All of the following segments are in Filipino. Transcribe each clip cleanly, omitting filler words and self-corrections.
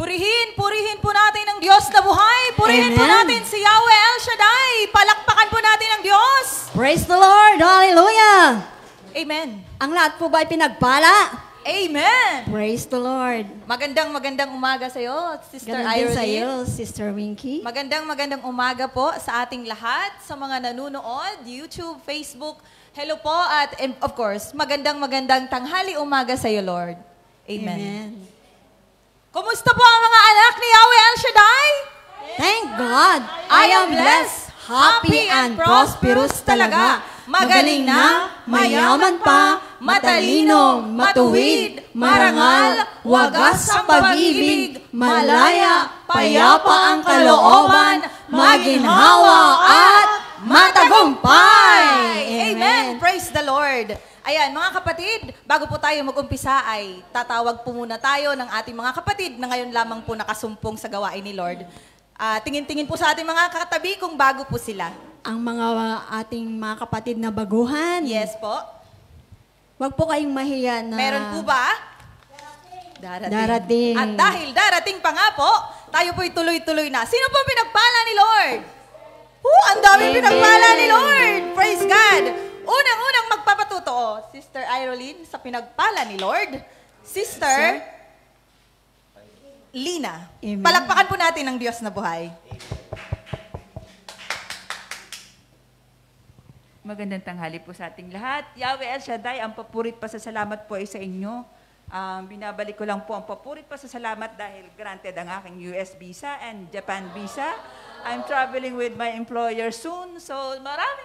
Purihin po natin ang Diyos na buhay. Purihin po natin si Yahweh El Shaddai. Palakpakan po natin ang Diyos. Praise the Lord! Hallelujah! Amen. Ang lahat po ba ay pinagpala? Amen. Praise the Lord! Magandang umaga sa iyo, Sister Ganun din sa Irene. iyo, Sister Winky. Magandang umaga po sa ating lahat, sa mga nanonood, YouTube, Facebook. Hello po at of course, magandang tanghali umaga sa iyo, Lord. Amen. Amen. Kumusta po ang mga anak ni Yahweh El Shaddai? Thank God! I am blessed, happy and prosperous talaga. Magaling na, mayaman pa, matalino, matuwid, marangal, wagas ang pag-ibig, malaya, payapa ang kalooban, maginhawa at matagumpay! Amen! Praise the Lord! Ayan, mga kapatid, bago po tayo mag-umpisa ay tatawag po muna tayo ng ating mga kapatid na ngayon lamang po nakasumpong sa gawain ni Lord. Tingin-tingin po sa ating mga katabi kung bago po sila. Ang mga ating mga kapatid na baguhan. Yes po. Huwag po kayong mahiya na... Meron po ba? Darating. At dahil darating pa nga po, tayo po'y tuloy-tuloy na. Sino po pinagpala ni Lord? Ang dami pinagpala ni Lord! Praise God! Unang-unang magpapatuto, Sister Irene, sa pinagpala ni Lord. Sister Lina. Amen. Palakpakan po natin ang Diyos na buhay. Magandang tanghali po sa ating lahat. Yahweh El Shaddai, ang papurit pa sa salamat po ay sa inyo. Binabalik ko lang po ang papurit pa sa salamat dahil granted ang aking US visa and Japan visa. I'm traveling with my employer soon, so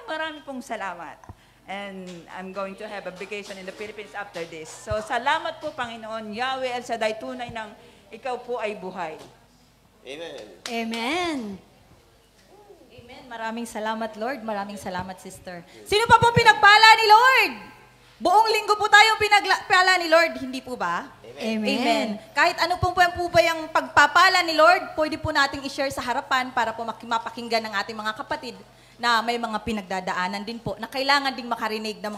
maraming pong salamat. And I'm going to have a vacation in the Philippines after this. So salamat po, Panginoon, Yahweh El Shaddai, tunay ng ikaw po ay buhay. Amen. Amen. Amen. Maraming salamat, Lord. Maraming salamat, Sister. Sino pa po pinagpala ni Lord? Buong linggo po tayong pinagpala ni Lord, hindi po ba? Amen. Amen. Kahit ano po ba yung pagpapala ni Lord, pwede po nating i-share sa harapan para po mapakinggan ng ating mga kapatid na may mga pinagdadaanan din po na kailangan ding makarinig ng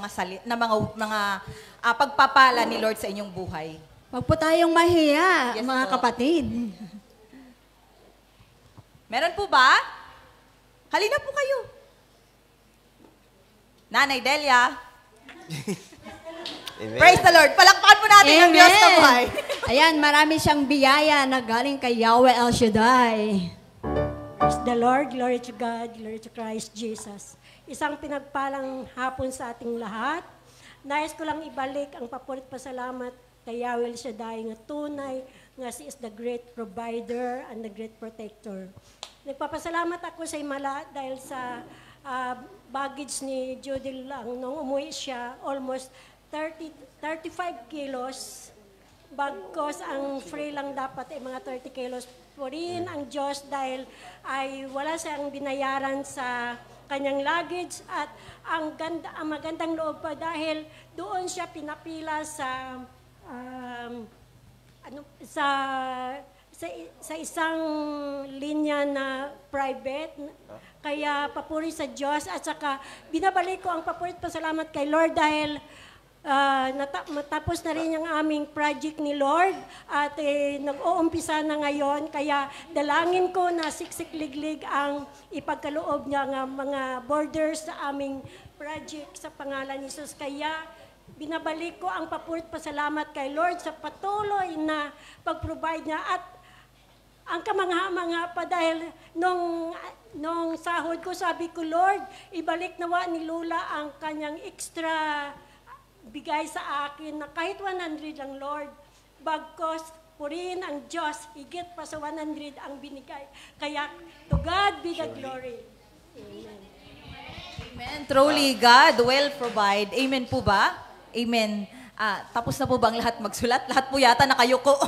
mga pagpapala ni Lord sa inyong buhay. Huwag po tayong mahiya, Yes mga po. kapatid. Meron po ba? Halina po kayo. Nanay Delia. Amen. Praise the Lord. Palakpakan po natin ang Diyos na buhay. Ayan, marami siyang biyaya na galing kay Yahweh El Shaddai. Praise the Lord, glory to God, glory to Christ Jesus. Isang pinagpalang hapon sa ating lahat. Nais ko lang ibalik ang papurit pasalamat kay Yahweh El Shaddai nga tunay nga si is the great provider and the great protector. Nagpapasalamat ako sa Imala dahil sa baggage ni Judy lang nung umuwi siya almost 35 kilos. Bagkos ang free lang dapat ay mga 30 kilos. Purin ang Diyos dahil ay wala siyang binayaran sa kanyang luggage at ang magandang loob pa dahil doon siya pinapila sa isang linya na private. Kaya papuri sa Diyos at saka binabalik ko ang papurit pasalamat kay Lord dahil matapos na rin ang aming project ni Lord at nag-uumpisa na ngayon. Kaya dalangin ko na siksik-liglig ang ipagkaloob niya ng mga borders sa aming project sa pangalan ni Jesus. Kaya binabalik ko ang papurit pasalamat kay Lord sa patuloy na pag-provide niya at ang kamangha-mangha pa dahil nung sahod ko, sabi ko, Lord, ibalik nawa ni Lula ang kanyang extra bigay sa akin na kahit 100 lang, Lord. Bagkos, purihin ang Diyos, higit pa sa 100 ang binigay. Kaya, to God be the glory. Amen. Amen. Truly, God will provide. Amen po ba? Amen. Tapos na po ba ang lahat magsulat? Lahat po yata nakayuko.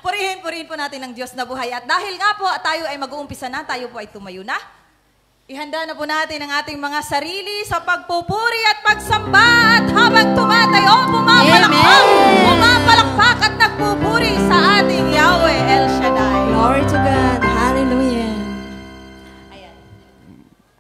Purihin po natin ang Diyos na buhay. At dahil nga po tayo ay mag-uumpisa na, tayo po ay tumayo na. Ihanda na po natin ang ating mga sarili sa pagpupuri at pagsamba. At habang tumatayo, pumapalakpak at nagpupuri sa ating Yahweh El Shaddai. Glory to God. Hallelujah. Ayan.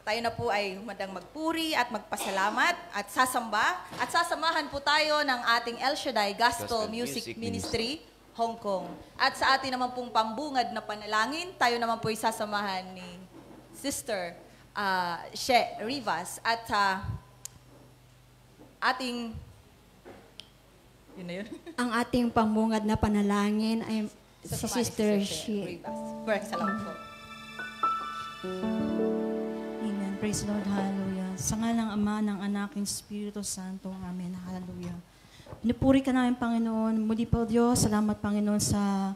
Tayo na po ay humandang magpuri at magpasalamat at sasamba. At sasamahan po tayo ng ating El Shaddai Gospel Music Ministry. Hong Kong. At sa atin naman pong pambungad na panalangin, tayo naman po isasamahan ni Sister She Rivas at ating yun na yun. Ang ating pambungad na panalangin ay si Sasamahan ni Sister She. Rivas. First, salamat po. Amen. Praise the Lord. Hallelujah. Sa ngalang Ama, ng Anak, ng Espiritu Santo. Amen. Hallelujah. Pinupuri ka namin, Panginoon. Muli po, Diyos, salamat, Panginoon, sa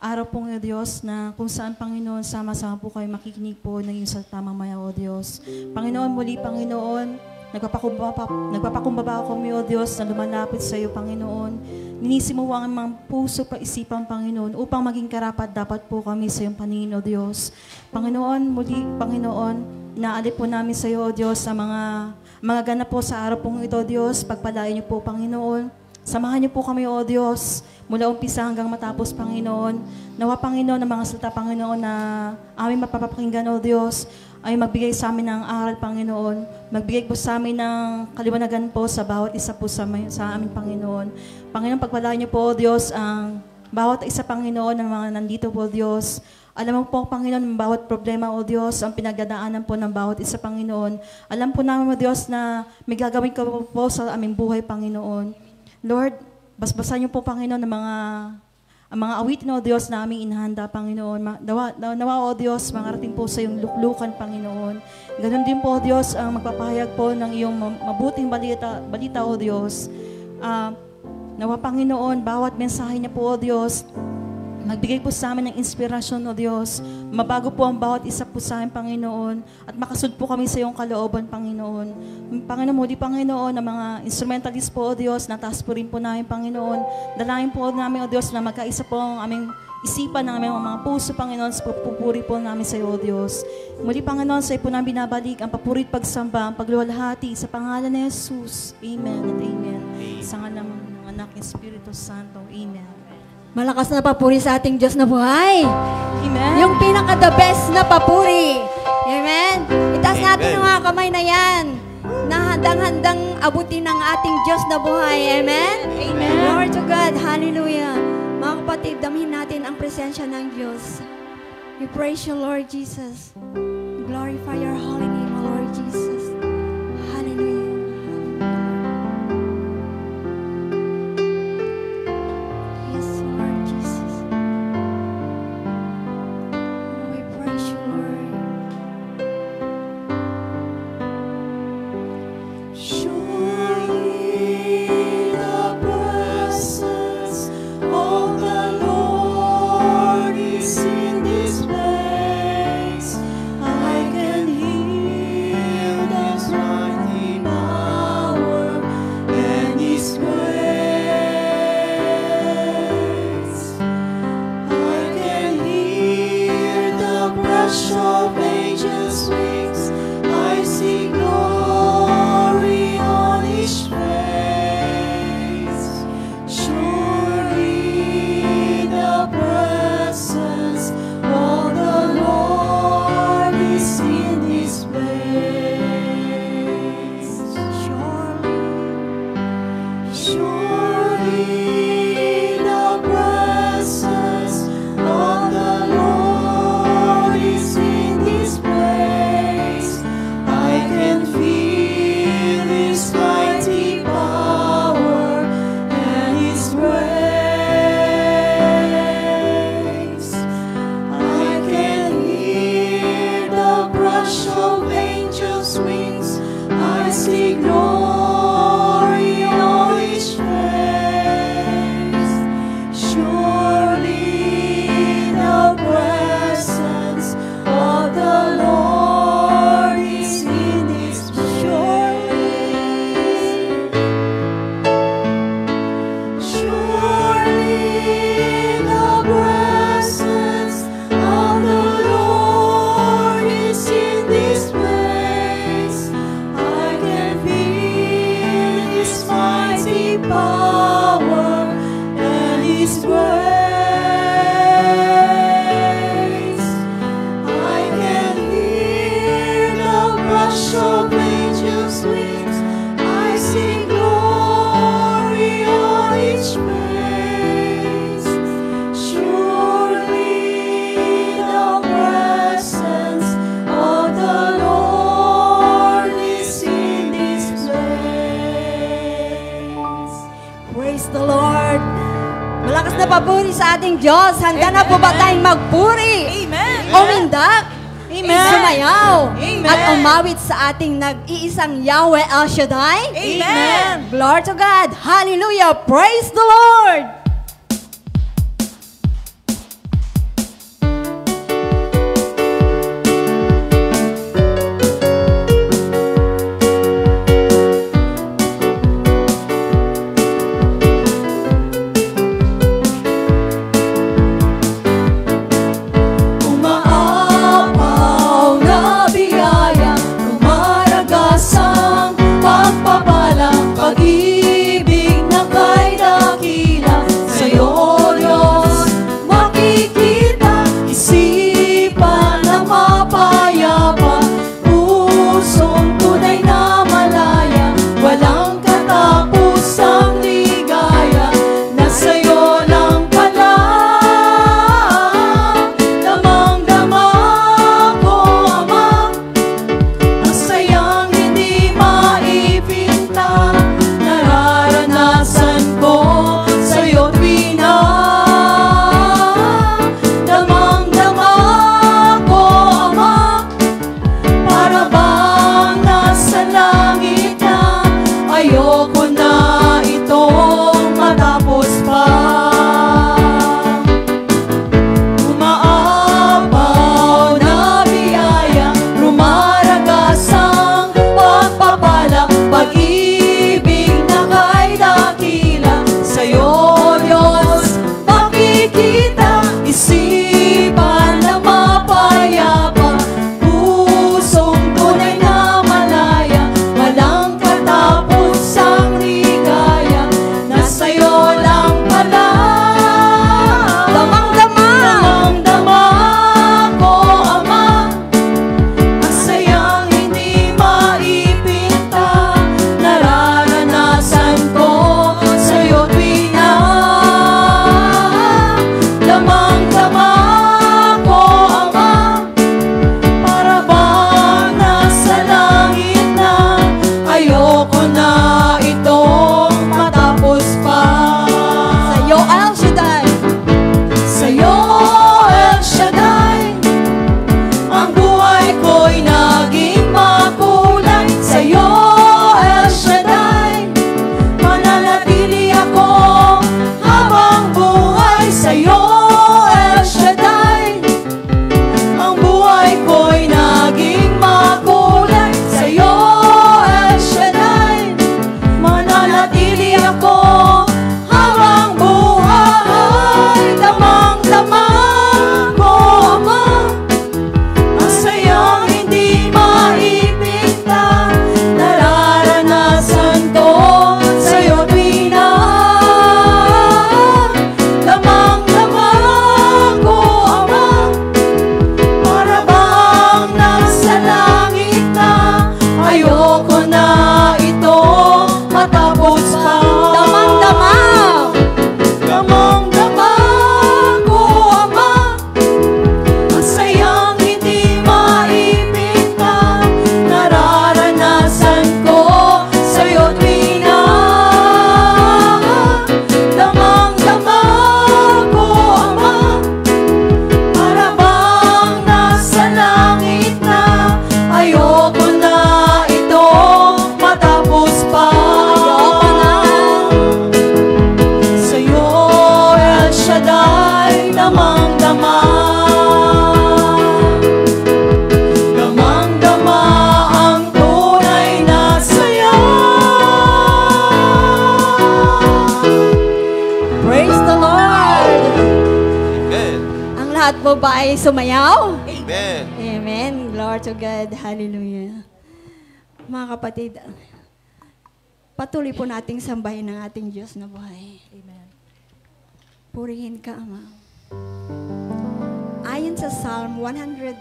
araw pong, O Diyos, na kung saan, Panginoon, sama-sama po kayo makikinig po ng iyong salita mamaya, O Diyos. Panginoon, muli, Panginoon, nagpapakumbaba kami, O Diyos, na lumalapit sa iyo, Panginoon. Ninisimuwa ang mga puso pa isipan, Panginoon, upang maging karapat dapat po kami sa iyong paningin, O Diyos. Panginoon, muli, Panginoon, naalip po namin sa iyo, O Diyos, sa mga ganap po sa araw pong ito, Diyos. Pagpalain niyo po, Panginoon. Samahan niyo po kami, O Diyos, mula umpisa hanggang matapos, Panginoon. Nawa, Panginoon, ng mga salita, Panginoon, na aming mapapakinggan, O Diyos, ay magbigay sa amin ng aral, Panginoon. Magbigay po sa amin ng kaliwanagan po sa bawat isa po sa aming Panginoon. Panginoon, pagpalain niyo po, O Diyos, ang bawat isa, Panginoon, ng mga nandito po, Diyos. Alam mo po, Panginoon, ang bawat problema, O Diyos, ang pinagdadaanan po ng bawat isa, Panginoon. Alam po namin, O Diyos, na may gagawin ka po sa aming buhay, Panginoon. Lord, basbasan niyo po, Panginoon, ang mga awitin, O Diyos, na aming inahanda, Panginoon. Nawa, O Diyos, mangarating po sa iyong luklukan, Panginoon. Ganon din po, O Diyos, ang magpapahayag po ng iyong mabuting balita, O Diyos. Nawa, Panginoon, bawat mensahe niya po, O Diyos, magbigay po sa amin ng inspirasyon, O Diyos. Mabago po ang bawat isa po sa amin, Panginoon. At makasud po kami sa iyong kalooban, Panginoon. Panginoon, muli, Panginoon, na mga instrumentalist po, O Diyos, nataas po rin po namin, Panginoon. Dalangin po namin, O Diyos, na magkaisa po ang aming isipan ng aming mga puso, Panginoon, sa pupuri po namin sa iyo, O Diyos. Muli, Panginoon, sa iyo po namin binabalik ang papurit pagsamba, ang pagluwalhati sa pangalan ni Jesus. Amen and amen. Sa ngalan ng Anak ng Espiritu Santo. Amen. Malakas na papuri sa ating Diyos na buhay. Amen. Yung pinaka-the best na papuri. Amen. Itaas natin ang mga kamay na yan na handang-handang abutin ng ating Diyos na buhay. Amen? Amen. Glory to God. Hallelujah. Mga kapatid, damhin natin ang presensya ng Diyos. We praise you, Lord Jesus. Glorify your holy name, O Lord Jesus. Hallelujah. Yes, Lord Jesus. Oh, we praise you, Lord. Surely the presence of the Lord is in this place. I can hear His mighty power and His grace. I can hear the brush of angels' wings. I see glory on His face. Surely the presence of the Lord is in this place. Surely the presence of the Lord is in this place. papuri sa ating Diyos. Handa na po ba tayong magpuri? Amen. Umindak. Amen. Sumayaw. Amen. At umawit sa ating nag-iisang Yahweh El Shaddai. Amen. Glory to God. Hallelujah. Praise the Lord. Umaapaw na biyaya, rumaragasang pagpapalang pag-ibig na kay dakila. Sa'yo, Diyos, makikita, isipan na mapayapa, pusong tunay na malaya, walang katapusang ligaya, na sa'yo lang pala. Damang-dama ko, Ama, ang sayang hindi maipinta, nararanasan ko sa'yo't pinang. Damang-dama ko, Ama, para bang nasa langit na, ayoko na itong matapos pa. Umaapaw na biyaya, rumaragasang pagpapala, pag-ibig na kay dakila. Sa'yo, Diyos, makikita, isipan na mapayapa, pusong tunay na malaya, walang katapusang ligaya, na sa'yo lang pala. Damang-dama. Damang-dama ko, Ama, ang sayang hindi maipinta, nararanasan ko sa'yo't pinang. Damang-dama ko, Ama, para bang nasa langit na, ayoko na itong matapos pa. Sa'yo, El Shaddai. Sa'yo, El Shaddai, ang buhay ko'y naging makulay. Sa'yo, El Shaddai, mananatili ako habang buhay. Sa'yo, El Shaddai, ang buhay ko'y naging makulay. Sa'yo, El Shaddai, mananatili ako habang buhay. Damang-dama ko, Ama, ang sayang hindi maipinta, nararanasan ko sa'yo't pinang. Damang-dama ko, Ama, para bang nasa langit na, ayoko na itong matapos pa. Damang-dama. Damang-dama ko, Ama, ang sayang hindi maipinta, nararanasan ko sa'yo't pinang. Damang-dama ko, Ama, para bang nasa langit na, ayoko na itong matapos pa. Sa'yo, El Shaddai, damang-dama. Damang-dama ang tunay na saya. Praise the Lord. Amen. Ang lahat po ba ay sumayaw? Amen. Amen. Glory to God. Hallelujah. Mga kapatid, patuloy po nating sambahin ang ating Diyos na buhay. Amen. Purihin ka, Ama. Ayon sa Psalm 147,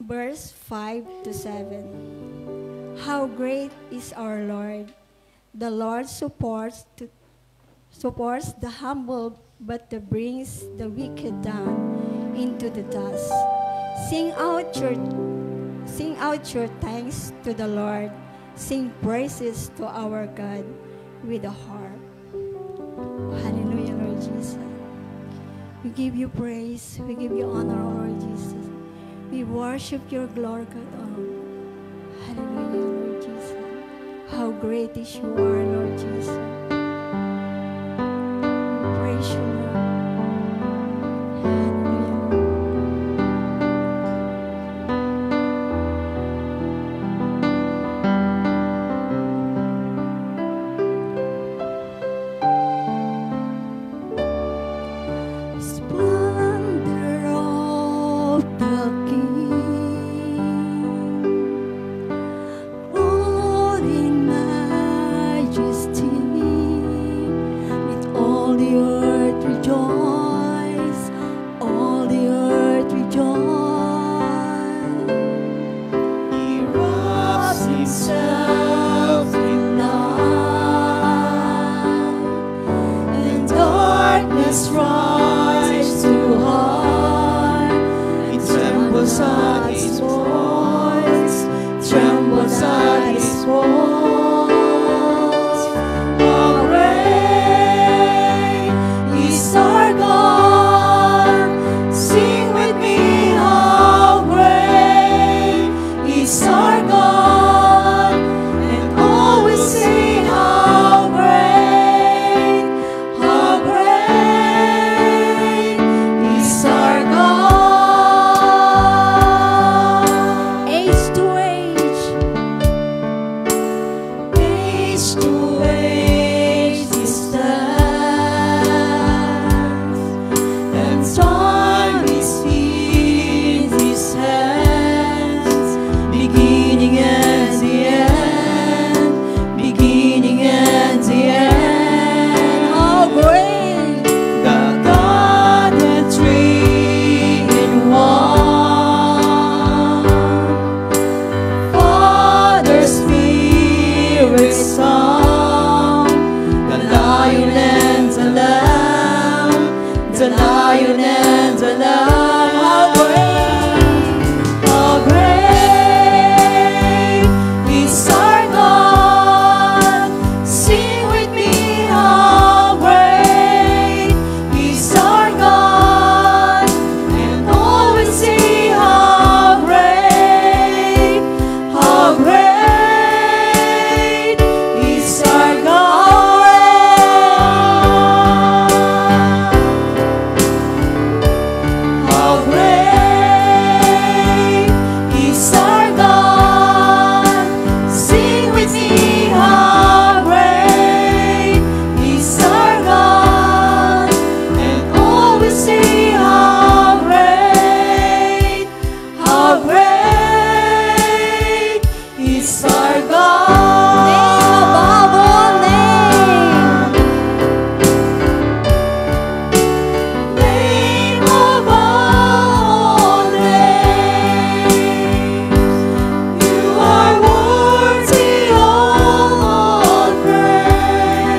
verse 5 to 7. How great is our Lord! The Lord supports the humble, but brings the wicked down into the dust. Sing out your thanks to the Lord. Sing praises to our God with a harp. Hallelujah, Lord Jesus. We give you praise. We give you honor, Lord Jesus. We worship your glory, God. Hallelujah, Lord Jesus. How great is you are, Lord Jesus. We praise you, Lord. Splendor of the King, all in majesty, with all the earth rejoice, all the earth rejoice. He wraps himself in night, and darkness rise too high. It trembles at his voice, trembles at his voice. How great is our God! Sing with me, how great is our God! And always say, how great is our God. Age to age he stands, and time is in his hands, beginning and the end, beginning and the end. How great the Godhead, three in one, Father, Spirit, Son, the Lion and the Lamb, the Lion and the Lamb. How great is our God! Sing with me, how great is our God! And always say, how great is our God! How great is our God! Sing with me, how great is our God! And always say, how great is our God! Name above all names. Name above all names. You are worthy of all praise.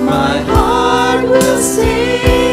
My heart will sing.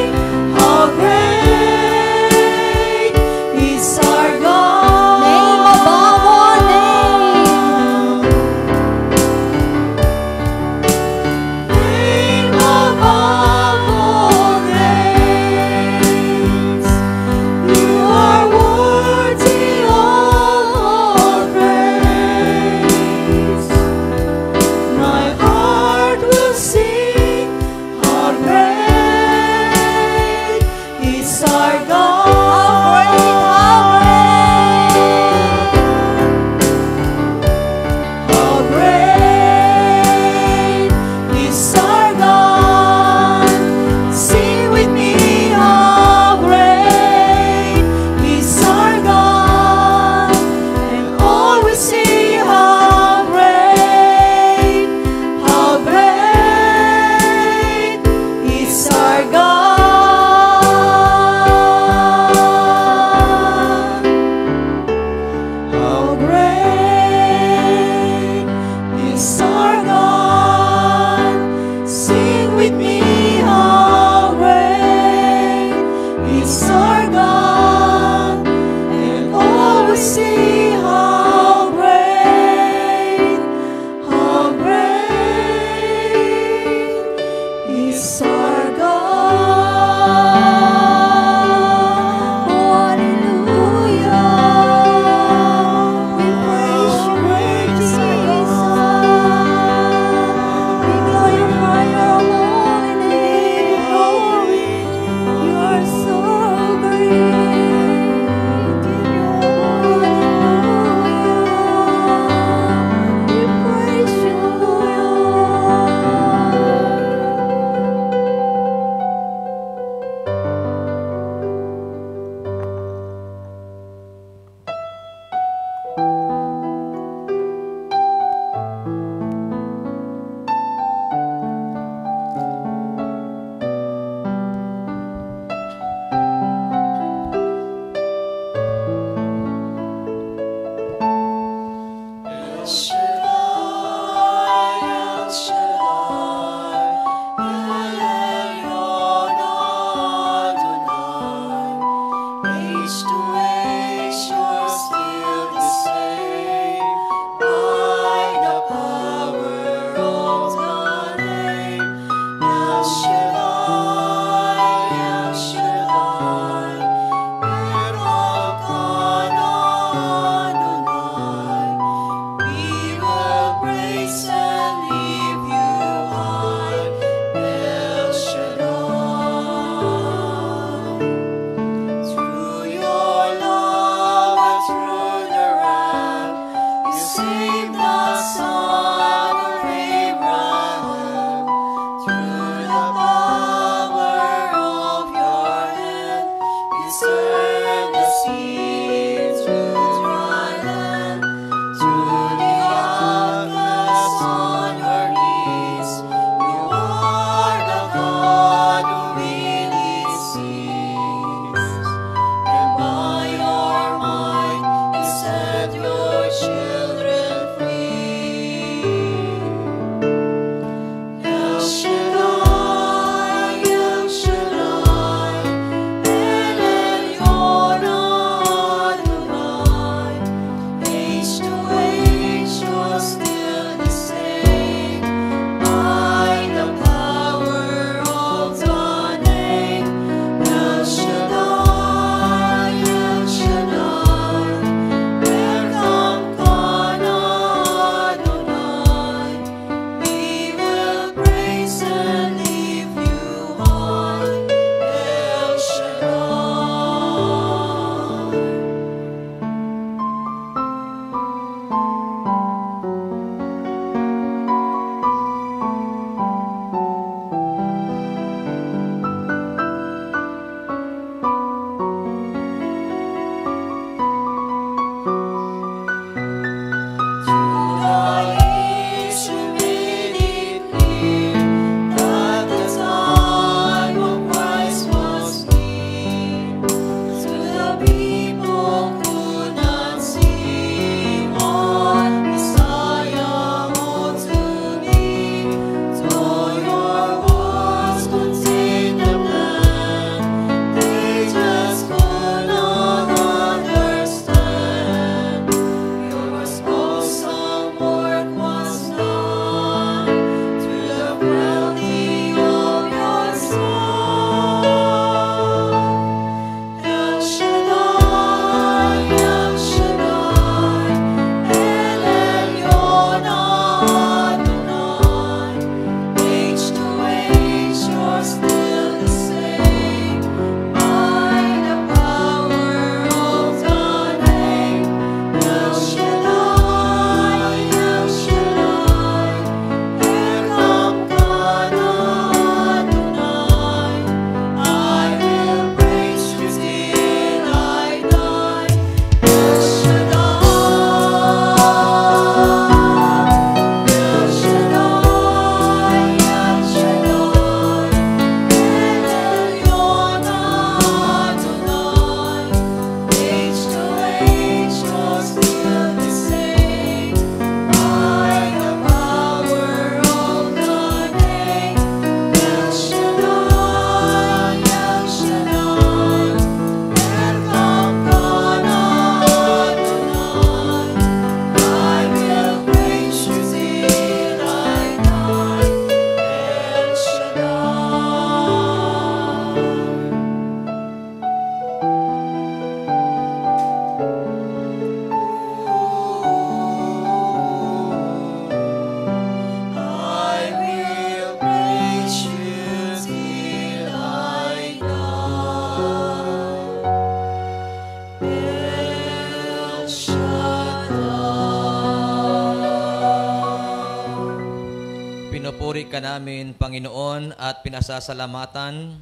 ka namin, Panginoon, at pinasasalamatan.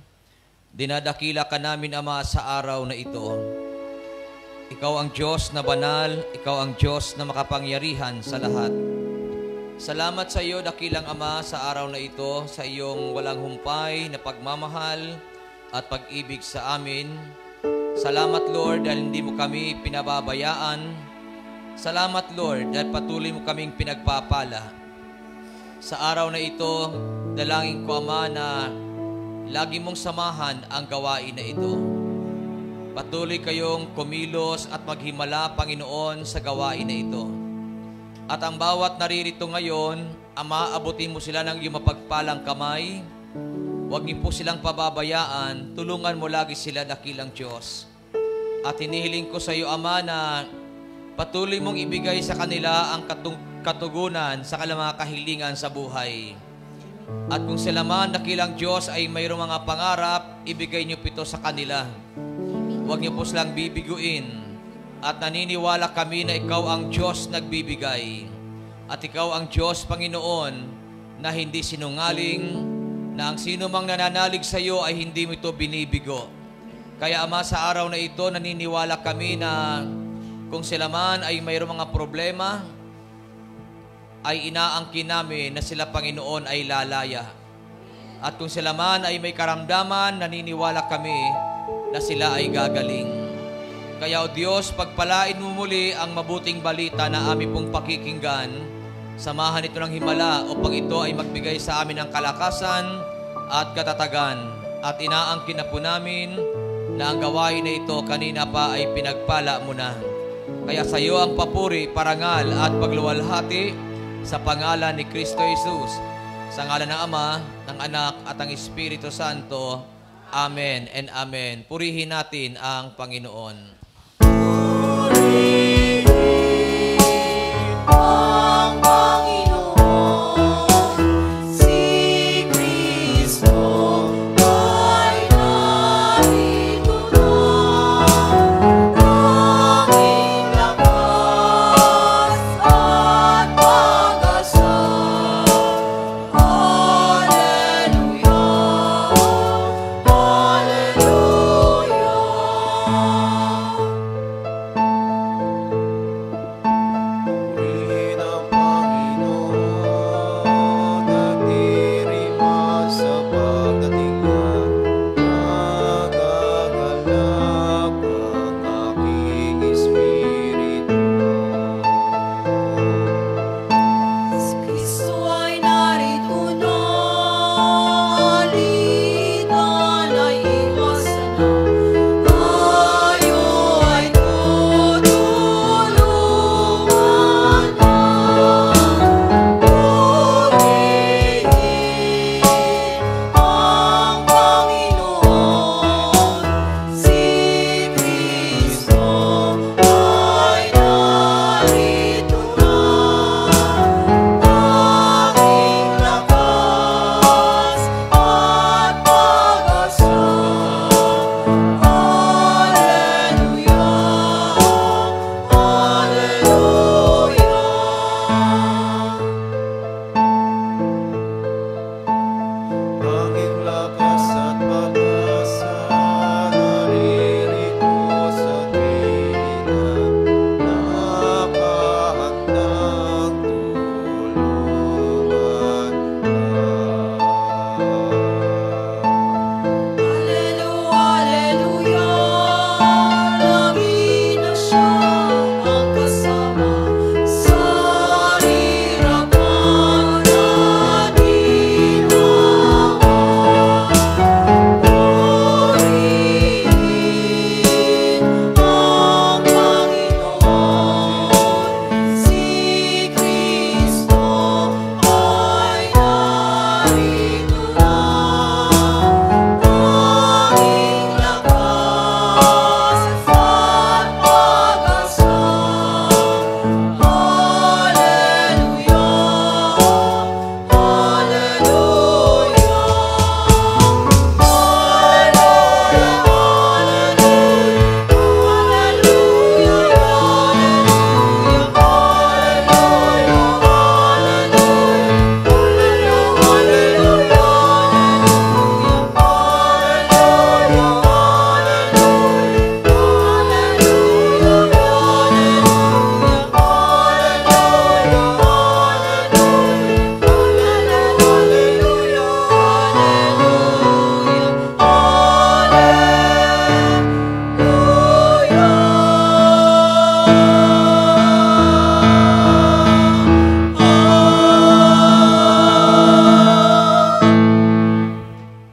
Dinadakila ka namin, Ama, sa araw na ito. Ikaw ang Diyos na banal, Ikaw ang Diyos na makapangyarihan sa lahat. Salamat sa iyo, dakilang Ama, sa araw na ito, sa iyong walang humpay na pagmamahal at pag-ibig sa amin. Salamat, Lord, dahil hindi mo kami pinababayaan. Salamat, Lord, dahil patuloy mo kaming pinagpapala. Sa araw na ito, dalangin ko, Ama, na lagi mong samahan ang gawain na ito. Patuloy kayong kumilos at maghimala, Panginoon, sa gawain na ito. At ang bawat naririto ngayon, Ama, abutin mo sila ng iyong mapagpalang kamay. Huwag niyo po silang pababayaan. Tulungan mo lagi sila, dakilang Diyos. At hinihiling ko sa iyo, Ama, na patuloy mong ibigay sa kanila ang katugunan sa kanilang mga kahilingan sa buhay. At kung sila man, dakilang Diyos, ay mayroong mga pangarap, ibigay niyo ito sa kanila. Huwag niyo po silang bibiguin. At naniniwala kami na ikaw ang Diyos nagbibigay. At ikaw ang Diyos, Panginoon, na hindi sinungaling, na ang sino mang nananalig sa iyo ay hindi mo ito binibigo. Kaya, Ama, sa araw na ito, naniniwala kami na kung sila man ay mayroong mga problema, ay inaangkin namin na sila, Panginoon, ay lalaya. At kung sila man ay may karamdaman, naniniwala kami na sila ay gagaling. Kaya, O Diyos, pagpalain mo muli ang mabuting balita na aming pong pakikinggan. Samahan ito ng himala upang ito ay magbigay sa amin ng kalakasan at katatagan. At inaangkin na po namin na ang gawain na ito kanina pa ay pinagpala mo na. Kaya sa iyo ang papuri, parangal at pagluwalhati sa pangalan ni Kristo Jesus, sa ngalan ng Ama, ng Anak at ng Espiritu Santo. Amen and Amen. Purihin natin ang Panginoon. Ang Panginoon, si Kristo ay narito na. Tanging lakas at pag-asa. Hallelujah, Hallelujah.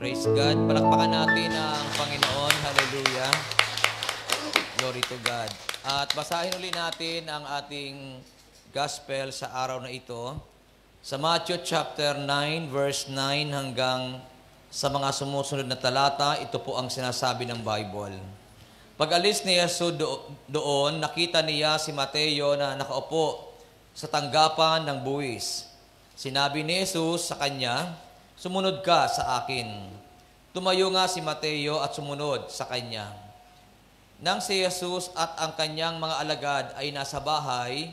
Praise God. Palakpakan natin ang Panginoon. Hallelujah. Glory to God. At basahin ulit natin ang ating gospel sa araw na ito. Sa Matthew chapter 9, verse 9 hanggang sa mga sumusunod na talata, ito po ang sinasabi ng Bible. Pag-alis ni Jesus doon, nakita niya si Mateo na nakaupo sa tanggapan ng buwis. Sinabi ni Jesus sa kanya, "Sumunod ka sa akin." Tumayo nga si Mateo at sumunod sa kanya. Nang si Jesus at ang kanyang mga alagad ay nasa bahay,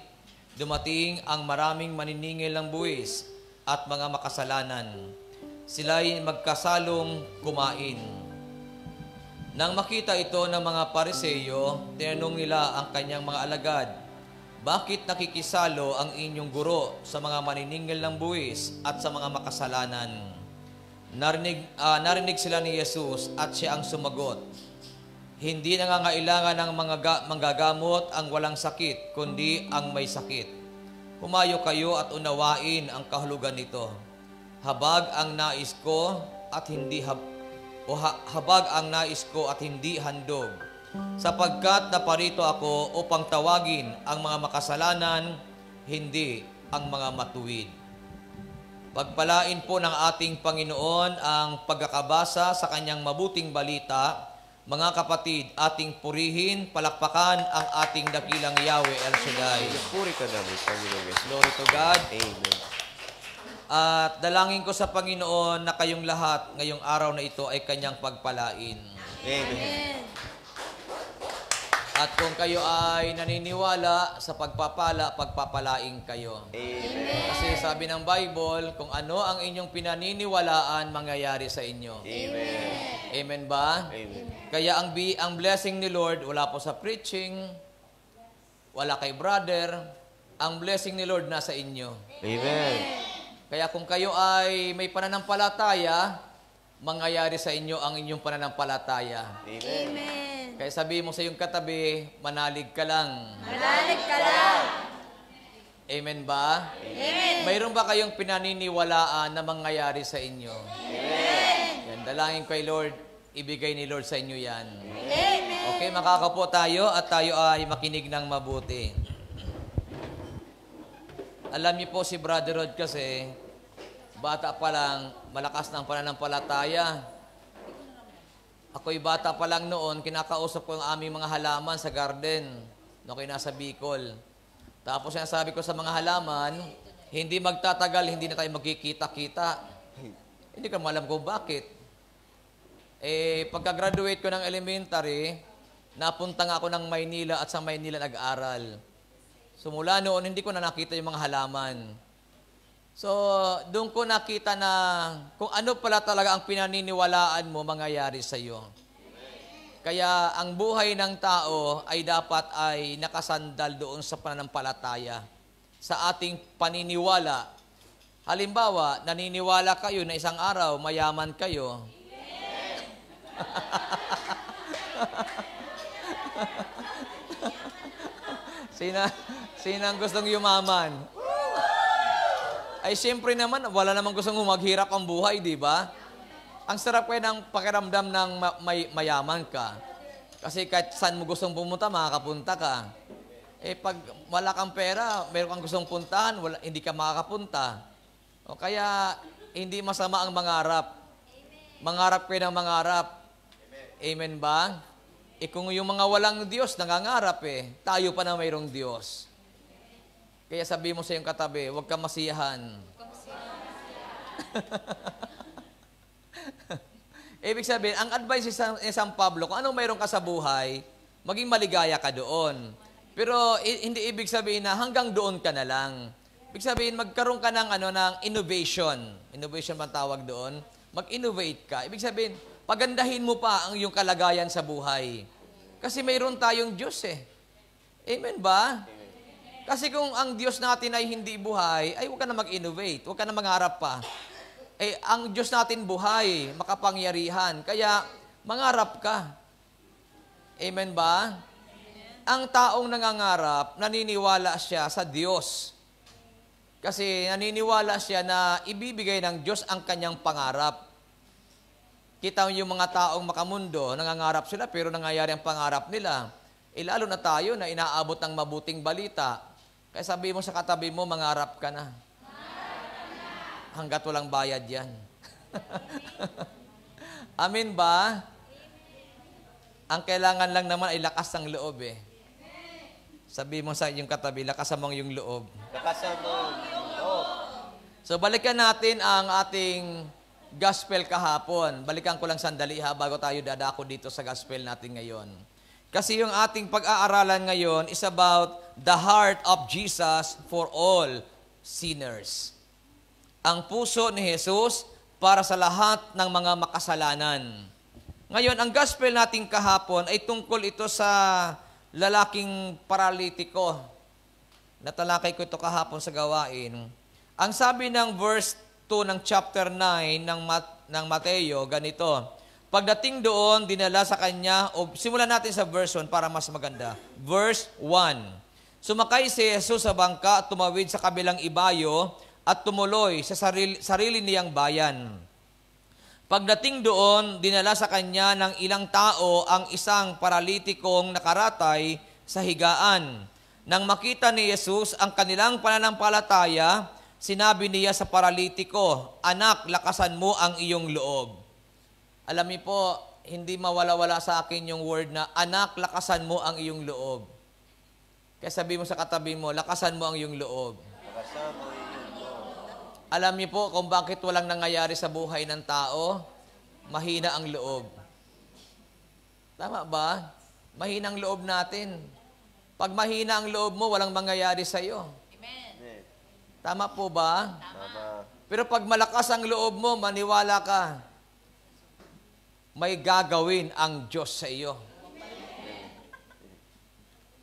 dumating ang maraming maniningil ng buwis at mga makasalanan. Sila'y magkasalong kumain. Nang makita ito ng mga Pariseo, tinanong nila ang kanyang mga alagad, "Bakit nakikisalo ang inyong guro sa mga maniningil ng buwis at sa mga makasalanan?" Narinig sila ni Jesus at siya ang sumagot, "Hindi nangangailangan ng mga manggagamot ang walang sakit, kundi ang may sakit. Humayo kayo at unawain ang kahulugan nito. Habag ang nais ko at hindi habag ang nais ko at hindi handog. Sapagkat naparito ako upang tawagin ang mga makasalanan, hindi ang mga matuwid." Pagpalain po ng ating Panginoon ang pagkakabasa sa kanyang mabuting balita. Mga kapatid, ating purihin, palakpakan ang ating dakilang Yahweh El Shaddai. Puri ka namin, Panginoon Yesus. Glory to God. Amen. At dalangin ko sa Panginoon na kayong lahat ngayong araw na ito ay kanyang pagpalain. Amen. At kung kayo ay naniniwala sa pagpapala, pagpapalain kayo. Amen. Kasi sabi ng Bible, kung ano ang inyong pinaniniwalaan, mangyayari sa inyo. Amen. Amen ba? Amen. Kaya ang blessing ni Lord, wala po sa preaching, wala kay brother, ang blessing ni Lord nasa inyo. Amen. Kaya kung kayo ay may pananampalataya, mangyayari sa inyo ang inyong pananampalataya. Amen. Kaya sabi mo sa iyong katabi, manalig ka lang. Manalig ka lang. Amen ba? Amen. Mayroon ba kayong pinaniniwalaan na mangyayari sa inyo? Amen. Yan, dalangin kay Lord, ibigay ni Lord sa inyo yan. Amen. Okay, makakapo tayo at tayo ay makinig ng mabuti. Alam niyo po si Brother Rod kasi, bata pa lang, malakas ng pananampalataya. Ako'y bata pa lang noon, kinakausap ko ang aming mga halaman sa garden. Noong nasa Bicol. Tapos sinasabi ko sa mga halaman, hindi magtatagal, hindi na tayo magkikita-kita. Hindi ko alam kung bakit. Pagka-graduate ko ng elementary, napunta nga ako ng Maynila at sa Maynila nag-aral. So mula noon, hindi ko na nakita yung mga halaman. So, doon ko nakita na kung ano pala talaga ang pinaniniwalaan mo, mangyayari sa iyo. Kaya ang buhay ng tao ay dapat ay nakasandal doon sa pananampalataya, sa ating paniniwala. Halimbawa, naniniwala kayo na isang araw mayaman kayo. Sino ang gustong yumaman? Ay siyempre naman, wala namang gustong maghirap ang buhay, di ba? Ang sarap kaya ng pakiramdam ng mayaman ka. Kasi kahit saan mo gustong pumunta, makakapunta ka. Pag wala kang pera, meron kang gustong puntahan, hindi ka makakapunta. O kaya, hindi masama ang mangarap. Mangarap kayo ng mangarap. Amen ba? Kung yung mga walang Diyos, nangangarap tayo pa na mayroong Diyos. Kaya sabi mo sa iyong katabi, huwag kang masiyahan. Ibig sabihin, ang advice ni San Pablo, kung anong mayroon ka sa buhay, maging maligaya ka doon. Pero hindi ibig sabihin na hanggang doon ka na lang. Ibig sabihin, magkaroon ka ng, ng innovation. Innovation ba tawag doon? Mag-innovate ka. Ibig sabihin, pagandahin mo pa ang iyong kalagayan sa buhay. Kasi mayroon tayong Diyos Amen ba? Kasi kung ang Diyos natin ay hindi buhay, ay huwag ka na mag-innovate, huwag ka na mangarap pa. Ang Diyos natin buhay, makapangyarihan. Kaya Mangarap ka. Amen ba? Ang taong nangangarap, naniniwala siya sa Diyos. Kasi naniniwala siya na ibibigay ng Diyos ang kanyang pangarap. Kita yung mga taong makamundo, nangangarap sila pero nangyayari ang pangarap nila. Lalo na tayo na inaabot ng mabuting balita. Kaya sabi mo sa katabi mo, mangarap ka na. Hanggat walang bayad yan. Amin ba? Ang kailangan lang naman ay lakas ng loob eh. Sabi mo sa iyong katabi, lakasan mo yung loob. Lakasan mo. Oh. So balikan natin ang ating gospel kahapon. Balikan ko lang sandali bago tayo dadako dito sa gospel natin ngayon. Kasi yung ating pag-aaralan ngayon is about the heart of Jesus for all sinners. Ang puso ni Jesus para sa lahat ng mga makasalanan. Ngayon, ang gospel natin kahapon ay tungkol ito sa lalaking paralitiko. Natalakay ko ito kahapon sa gawain. Ang sabi ng verse 2 ng chapter 9 ng Mateo, ganito. Pagdating doon, dinala sa kanya, o simulan natin sa verse 1 para mas maganda. Verse 1. Sumakay si Jesus sa bangka at tumawid sa kabilang ibayo at tumuloy sa sarili niyang bayan. Pagdating doon, dinala sa kanya ng ilang tao ang isang paralitikong nakaratay sa higaan. Nang makita ni Jesus ang kanilang pananampalataya, sinabi niya sa paralitiko, "Anak, lakasan mo ang iyong loob." Alam niyo po, hindi mawala-wala sa akin yung word na, "Anak, lakasan mo ang iyong loob." Kaya sabi mo sa katabi mo, lakasan mo ang iyong loob. Lakasan mo yung loob. Alam niyo po kung bakit walang nangyayari sa buhay ng tao? Mahina ang loob. Tama ba? Mahina ang loob natin. Pag mahina ang loob mo, walang mangyayari sa iyo. Amen. Tama po ba? Tama. Pero pag malakas ang loob mo, maniwala ka, may gagawin ang Diyos sa iyo.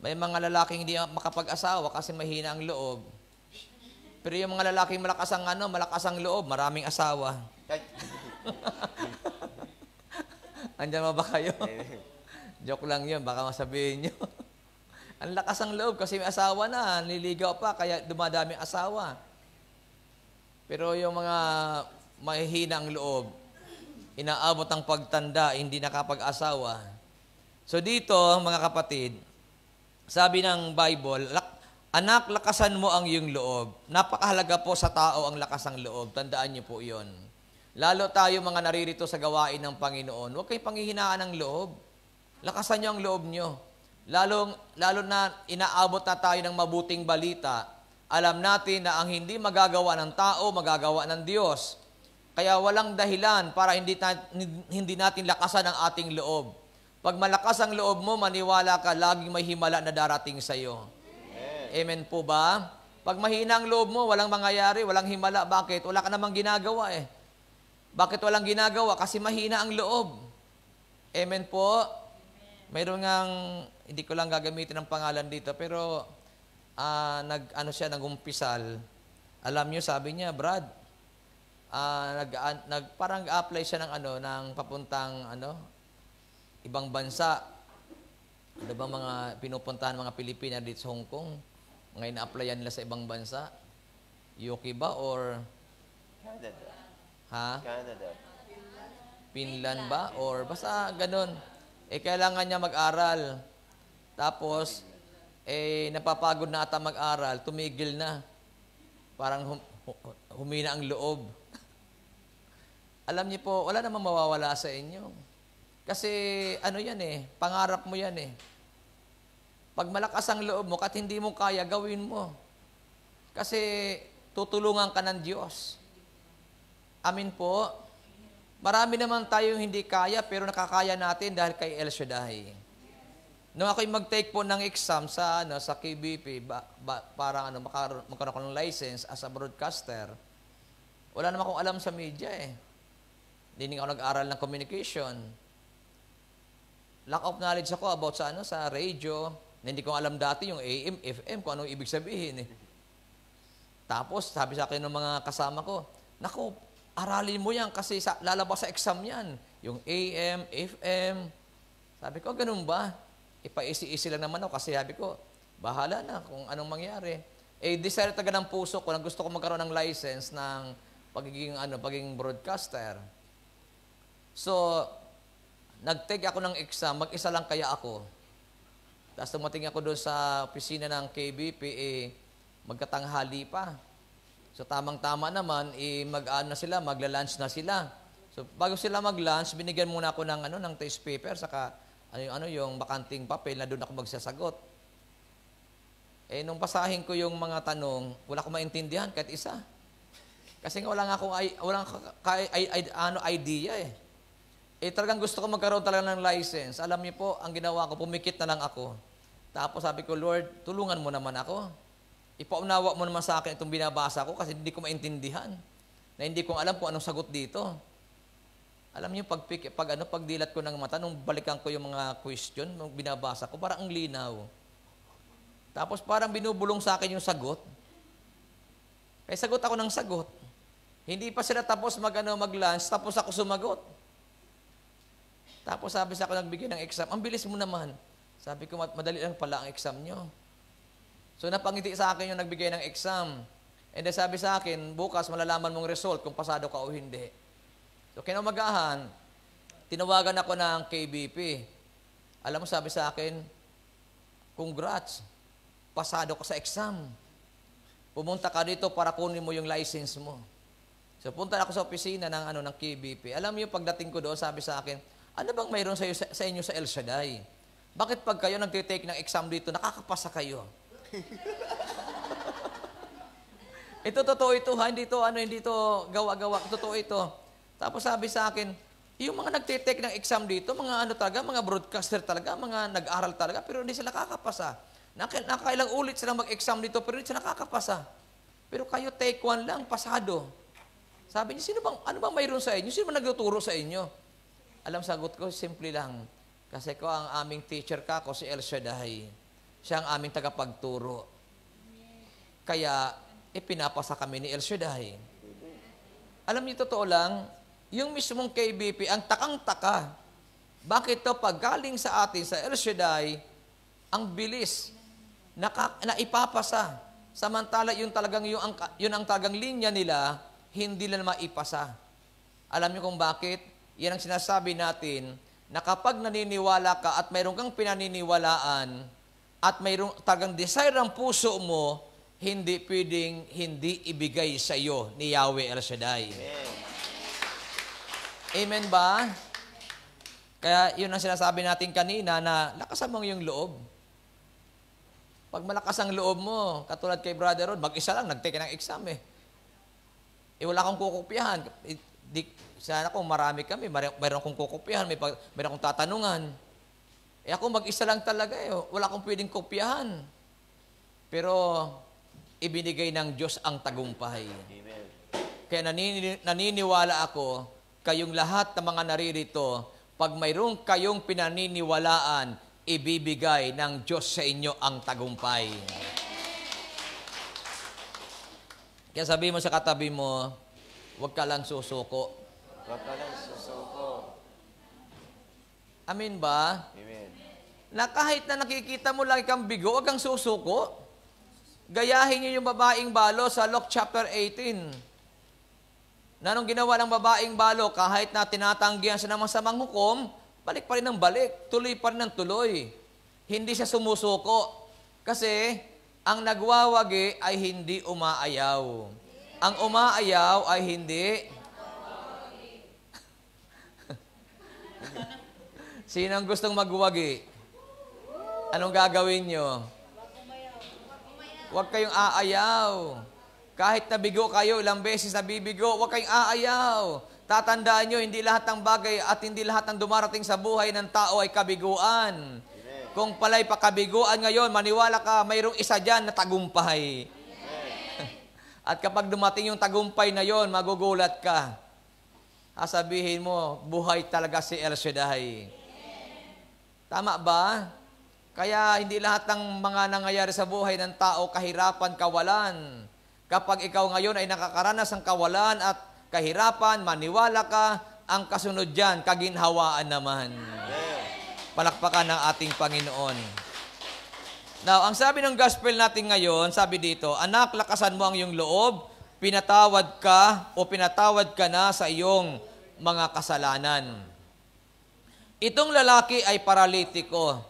May mga lalaking hindi makapag-asawa kasi mahina ang loob. Pero yung mga lalaking malakas ang loob, maraming asawa. Ay. Andiyan ba kayo? Joke lang yun, baka masabihin nyo. Ang lakas ang loob kasi may asawa na, nililigaw pa, kaya dumadami asawa. Pero yung mga mahihina ang loob, inaabot ang pagtanda, hindi nakapag-asawa. So dito, mga kapatid, sabi ng Bible, "Anak, lakasan mo ang iyong loob." Napakahalaga po sa tao ang lakas ng loob. Tandaan niyo po iyon. Lalo tayo mga naririto sa gawain ng Panginoon, huwag kayong panghihinaan ng loob. Lakasan niyo ang loob niyo. Lalo na inaabot na tayo ng mabuting balita, alam natin na ang hindi magagawa ng tao, magagawa ng Diyos. Kaya walang dahilan para hindi natin lakasan ang ating loob. Pag malakas ang loob mo, maniwala ka, laging may himala na darating sa iyo. Amen po ba? Pag mahina ang loob mo, walang mangyayari, walang himala. Bakit? Wala ka namang ginagawa eh. Bakit walang ginagawa? Kasi mahina ang loob. Amen po? Mayroon ngang, hindi ko lang gagamitin ang pangalan dito, pero nag-umpisal. Alam niyo, sabi niya, Brad, parang apply siya ng papuntang ibang bansa. Ano ba mga pinupuntahan mga Pilipina dito sa Hong Kong? Mga ina-applyan nila sa ibang bansa? UK ba or Canada. Canada. Finland ba? Or basta ganun. Kailangan niya mag-aral. Tapos, napapagod na ata mag-aral, tumigil na. Parang humina ang loob. Alam niyo po, wala namang mawawala sa inyo. Kasi yan pangarap mo yan eh. Pag malakas ang loob mo, kahit hindi mo kaya, gawin mo. Kasi tutulungan ka ng Diyos. Amin po. Marami naman tayong hindi kaya, pero nakakaya natin dahil kay El Shaddai. Nung ako'y mag-take po ng exam sa KBP, para magkaroon ko ng license as a broadcaster, wala naman akong alam sa media eh. Hindi ako nag-aral ng communication. Lack of knowledge ako about sa radio, na hindi ko alam dati yung AM, FM, kung anong ibig sabihin eh. Tapos, sabi sa akin ng mga kasama ko, "Naku, aralin mo yan kasi lalabas sa exam yan. yung AM, FM. Sabi ko, ganun ba? Ipaisi-isi lang naman ako kasi sabi ko, bahala na kung anong mangyari. Desire talaga ng puso ko na gusto ko magkaroon ng license ng pagiging broadcaster. So, nag-take ako ng exam, mag-isa lang kaya ako. Tapos tumating ako doon sa opisina ng KBP, magkatanghali pa. So, tamang-tama naman, magla-lunch na sila. So, bago sila mag-lunch, binigyan muna ako ng test paper, saka yung bakanting papel na doon ako magsasagot. Nung basahin ko yung mga tanong, wala akong maintindihan kahit isa. Kasi nga wala akong idea eh. Talagang gusto ko magkaroon talaga ng license. Alam niyo po, ang ginawa ko, pumikit na lang ako. Tapos sabi ko, Lord, tulungan mo naman ako. Ipaunawa mo naman sa akin itong binabasa ko kasi hindi ko maintindihan. Na hindi ko alam kung anong sagot dito. Alam niyo, pag dilat ko ng mata, nung balikan ko yung mga question, nung binabasa ko, parang ang linaw. Tapos parang binubulong sa akin yung sagot. Kaya sagot ako ng sagot. Hindi pa sila tapos mag-lunch, tapos ako sumagot. Tapos sabi sa akin, nagbigay ng exam, ang bilis mo naman. Sabi ko, madali lang pala ang exam nyo. So napangiti sa akin yung nagbigay ng exam. And then sabi sa akin, bukas malalaman mong result kung pasado ka o hindi. So kinamagahan, tinawagan ako ng KBP. Alam mo, sabi sa akin, congrats, pasado ka sa exam. Pumunta ka dito para kunin mo yung license mo. So punta ako sa opisina ng KBP. Alam mo yung pagdating ko doon, sabi sa akin, ano bang mayroon sa inyo sa El Shaddai? Bakit pag kayo nagtitake ng exam dito, nakakapasa kayo? Ito totoo ito, ha? Hindi to gawa-gawa. Totoo ito. Tapos sabi sa akin, yung mga nagtitake ng exam dito, mga broadcaster talaga, mga nag-aral talaga, pero hindi sila nakakapasa. Nakailang ulit silang mag-exam dito, pero hindi sila nakakapasa. Pero kayo take one lang, pasado. Sabi niya, ano bang mayroon sa inyo? Sino ba nagtuturo sa inyo? Alam, sagot ko, simple lang. Kasi ko, ang aming teacher ko, si El Shaddai. Siya ang aming tagapagturo. Kaya, pinapasa kami ni El Shaddai. Alam niyo, totoo lang, yung mismong KBP, ang takang-taka. Bakit to paggaling sa atin, sa El Shaddai, ang bilis na ipapasa. Samantala, yun ang talagang linya nila, hindi na maipasa. Alam niyo kung bakit? Yan ang sinasabi natin, na kapag naniniwala ka at mayroon kang pinaniniwalaan at mayroong talagang desire ng puso mo, hindi pwedeng hindi ibigay sa iyo ni Yahweh El Shaddai. Amen. Amen ba? Kaya yun ang sinasabi natin kanina na lakasan mo yung loob. Pag malakas ang loob mo, katulad kay Brother Rod, mag-isa lang, nag-take ng exam eh. Wala akong kukopyahan. Sana kung marami kami, mayroon akong kukopyahan, mayroon akong tatanungan. Ako mag-isa lang talaga eh. Wala akong pwedeng kopyahan. Pero ibinigay ng Diyos ang tagumpay. Amen. Kaya naniniwala ako, kayong lahat ng mga naririto, pag mayroon kayong pinaniniwalaan, ibibigay ng Diyos sa inyo ang tagumpay. Kaya sabihin mo sa katabi mo, huwag ka lang susuko. Huwag ka lang susuko. Amin ba? Amen. Na kahit na nakikita mo lagi kang bigo, huwag kang susuko. Gayahin niyo yung babaeng balo sa Luke chapter 18. Na nung ginawa ng babaeng balo, kahit na tinatanggihan siya ng masamang hukom, balik pa rin ng balik, tuloy pa rin ng tuloy. Hindi siya sumusuko. Kasi ang nagwawagi ay hindi umaayaw. Ang umaayaw ay hindi. Sino ang gustong magwagi? Anong gagawin nyo? Huwag kayong aayaw. Kahit nabigo kayo, ilang beses nabibigo, huwag kayong aayaw. Tatandaan nyo, hindi lahat ng bagay at hindi lahat ng dumarating sa buhay ng tao ay kabiguan. Amen. Kung pala'y pakabiguan ngayon, maniwala ka, mayroong isa dyan na tagumpay. At kapag dumating yung tagumpay na yon, magugulat ka. Sabihin mo, buhay talaga si El Shaddai. Tama ba? Kaya hindi lahat ng mga nangyayari sa buhay ng tao kahirapan, kawalan. Kapag ikaw ngayon ay nakakaranas ng kawalan at kahirapan, maniwala ka, ang kasunod dyan, kaginhawaan naman. Palakpakan ng ating Panginoon. Now, ang sabi ng gospel natin ngayon, sabi dito, anak, lakasan mo ang iyong loob, pinatawad ka o pinatawad ka na sa iyong mga kasalanan. Itong lalaki ay paralitiko.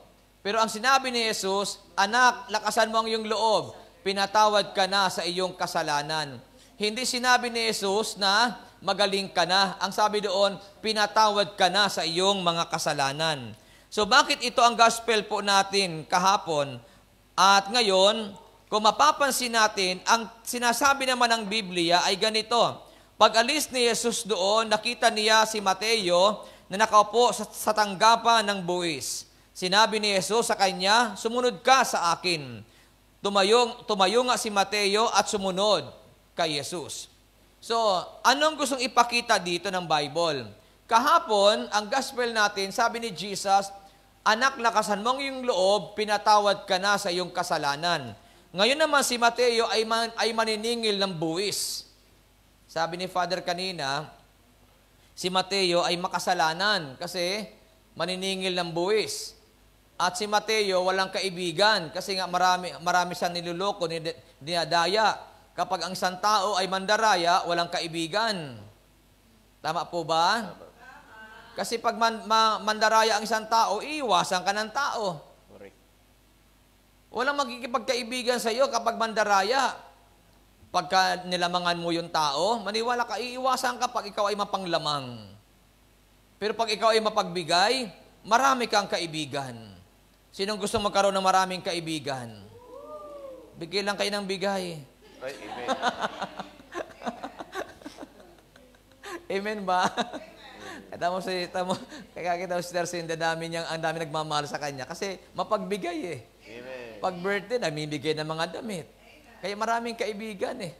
Pero ang sinabi ni Jesus, anak, lakasan mo ang iyong loob, pinatawad ka na sa iyong kasalanan. Hindi sinabi ni Jesus na magaling ka na. Ang sabi doon, pinatawad ka na sa iyong mga kasalanan. So bakit ito ang gospel po natin kahapon? At ngayon, kung mapapansin natin, ang sinasabi naman ng Biblia ay ganito. Pag alis ni Jesus doon, nakita niya si Mateo na nakaupo sa tanggapan ng buwis. Sinabi ni Jesus sa kanya, sumunod ka sa akin. Tumayo nga si Mateo at sumunod kay Jesus. So, anong gustong ipakita dito ng Bible? Kahapon, ang gospel natin, sabi ni Jesus, anak, lakasan mo ang iyong loob, pinatawad ka na sa iyong kasalanan. Ngayon naman si Mateo ay maniningil ng buwis. Sabi ni Father kanina, si Mateo ay makasalanan kasi maniningil ng buwis. At si Mateo walang kaibigan kasi nga marami siyang niluloko, dinadaya. Kapag ang isang tao ay mandaraya, walang kaibigan. Tama po ba? Kasi pag mandaraya ang isang tao, iiwasan ka ng tao. Correct. Walang magkikipagkaibigan sa iyo kapag mandaraya. Pagka nilamangan mo yung tao, maniwala ka, iiwasan ka pag ikaw ay mapanglamang. Pero pag ikaw ay mapagbigay, marami kang kaibigan. Sinong gusto magkaroon ng maraming kaibigan? Bigay lang kayo ng bigay. Ay, amen. Amen ba? Kaya kita si Terce, ang dami nagmamahal sa kanya. Kasi mapagbigay eh. Amen. Pag birthday, namimigay ng mga damit. Kaya maraming kaibigan eh.